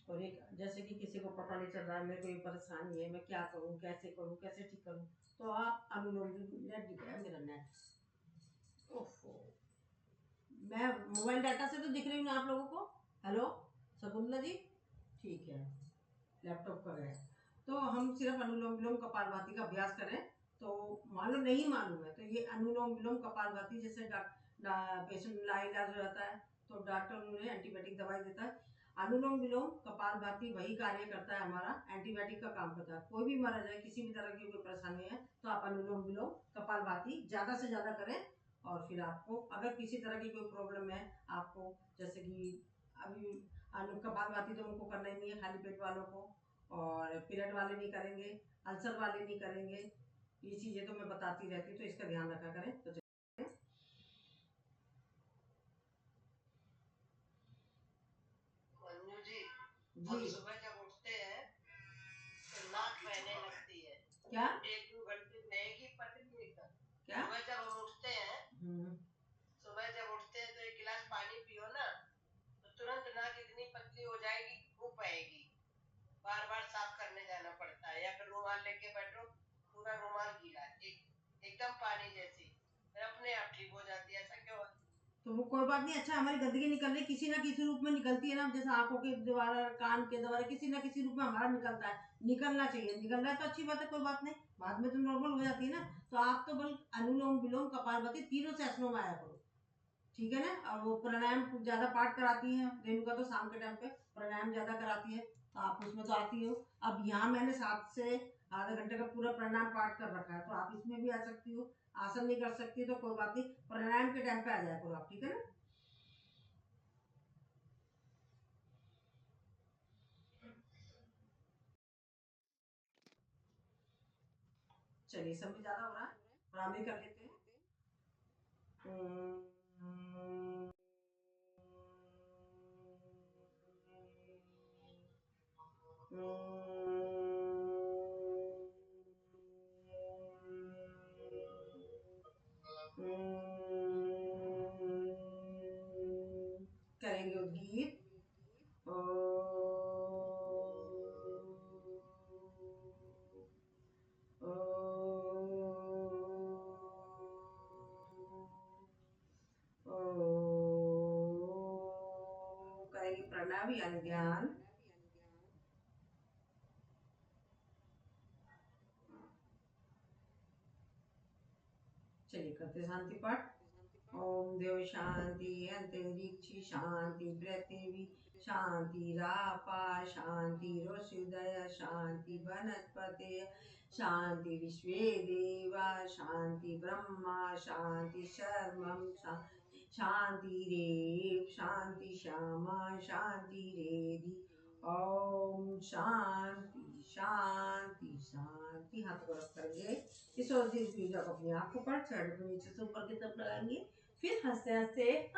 और एक जैसे कि किसी को पता नहीं चल रहा है मेरे को ये परेशानी है, मैं क्या करूँ, कैसे ठीक करूँ, तो आप अनुलोम विलोम, नेट दिख रहा है मेरा नेट, ओफो, मैं मोबाइल डाटा से तो दिख रही हूँ ना आप लोगों को। हेलो शकुंतला जी, ठीक है, लैपटॉप पर है। तो हम सिर्फ अनुलोम विलोम कपालभाति का अभ्यास करें, तो मान लो नहीं मालूम है तो ये अनुलोम विलोम कपालभाति, जैसे पेशेंट लाइलाज हो जाता है तो डॉक्टर उन्हें एंटीबायोटिक दवाई देता है, अनुलोम विलोम कपालभाति वही कार्य करता है, हमारा एंटीबायोटिक का काम करता है। कोई भी मरीज है, किसी भी तरह की कोई परेशानी है, तो आप अनुलोम विलोम कपालभाति ज़्यादा से ज़्यादा करें। और फिर आपको अगर किसी तरह की कोई प्रॉब्लम है, आपको जैसे कि अभी कपालभाति तो उनको करना ही नहीं है, खाली पेट वालों को, और पीरियड वाले नहीं करेंगे, अल्सर वाले नहीं करेंगे, ये चीज़ें तो मैं बताती रहती हूँ, तो इसका ध्यान रखा करें। तो मंजू जी, हम जी सुबह जब उठते हैं तो नाक बहने लगती है, क्या 1-2 घंटे बहेगी पतली एकदम। क्या सुबह जब हम उठते हैं, सुबह जब उठते हैं तो एक गिलास पानी पियो ना, तो तुरंत नाक इतनी पतली हो जाएगी कि खूब बहेगी। बार बार साफ करने जाना पड़ता है, या फिर रुमाल लेके बैठो, पूरा रुमाल गीला, एकदम पानी जैसी, फिर अपने आप ठीक हो जाती है। ऐसा क्यों है? तो वो कोई बात नहीं, अच्छा हमारी गंदगी निकल रही किसी ना किसी रूप में निकलती है ना, जैसे आंखों के द्वारा, कान के द्वारा, किसी ना किसी रूप में हमारा निकलता है, निकलना चाहिए, निकल रहा है तो अच्छी बात है, कोई बात नहीं, बाद में तो नॉर्मल हो जाती है ना। तो आप तो बल अनुलोम विलोम कपालभाति तीनों सेशनों में आया करो, ठीक है ना। और वो प्राणायाम ज्यादा पाठ कराती है रेणुका, तो शाम के टाइम पे प्राणायाम ज्यादा कराती है, तो आप उसमें तो आती हो। अब यहाँ मैंने 7 से आधा घंटे का पूरा प्राणायाम पाठ कर रखा है, तो आप इसमें भी आ सकती हो। आसन नहीं कर सकती तो कोई बात नहीं, प्राणायाम के टाइम पे आ जाया करो आप, ठीक है ना। चलिए, समय ज्यादा हो रहा है, आराम भी कर लेते हैं। करेंगे उद्गीत, करेंगे प्रणव यानी ध्यान। चलिए करते शांति पाठ। ओम देव शांति, अंतरिक्ष शांति, पृथ्वी शांति, रापा शांति, ऋषिदय शांति, वनस्पति शांति, विश्वे देवा शांति, ब्रह्मा शांति, शर्मम शांति रेव शांति, श्यामा शांति रेधि। ओम शांति शांति शांति। हाथ को रख करेंगे इस और इस बीजा को अपनी आंखों पर, चढ़ को नीचे से ऊपर की तरफ लगाएंगे, फिर हंसते हंसते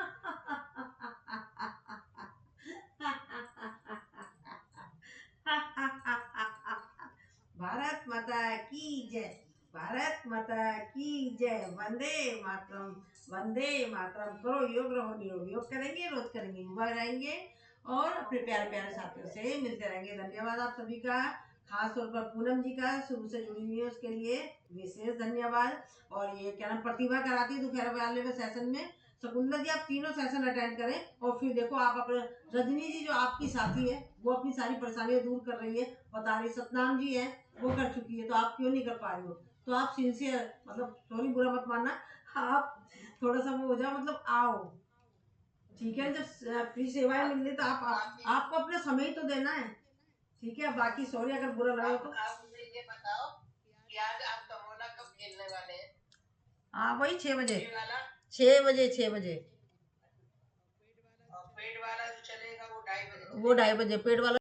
भारत माता की जय, भारत माता की जय, वंदे मातरम, वंदे मातरम। करो योग, रहो निरोग। योग करेंगे, रोज करेंगे, युवा रहेंगे और अपने प्यारे प्यारे साथियों से मिलते रहेंगे। धन्यवाद आप सभी का, खास तौर पर पूनम जी का शुरू से जुड़ी हुई है उसके लिए विशेष धन्यवाद। और ये क्या नाम प्रतिभा कराती है दोपहर वाले में सेशन में। शकुंतला जी आप तीनों सेशन अटेंड करें, और फिर देखो आप अपने रजनी जी जो आपकी साथी है वो अपनी सारी परेशानियां दूर कर रही है, बता रही। सतनाम जी है वो कर चुकी है, तो आप क्यों नहीं कर पा रही हो। तो आप सिंसियर, मतलब सॉरी बुरा मत मानना, आप थोड़ा सा वो हो जाओ, मतलब आओ, ठीक है। जब फ्री सेवाएं मिल रही तो आपको अपना समय ही तो देना है, ठीक है। बाकी सॉरी अगर बुरा लगा तो। आप मुझे ये बताओ कि आज आप तमोला कब खेलने वाले हैं? हाँ वही 6 बजे, ये वाला 6 बजे, 6 बजे। और पेट वाला जो चलेगा वो 2:30 बजे वो 2:30 बजे पेट वाला।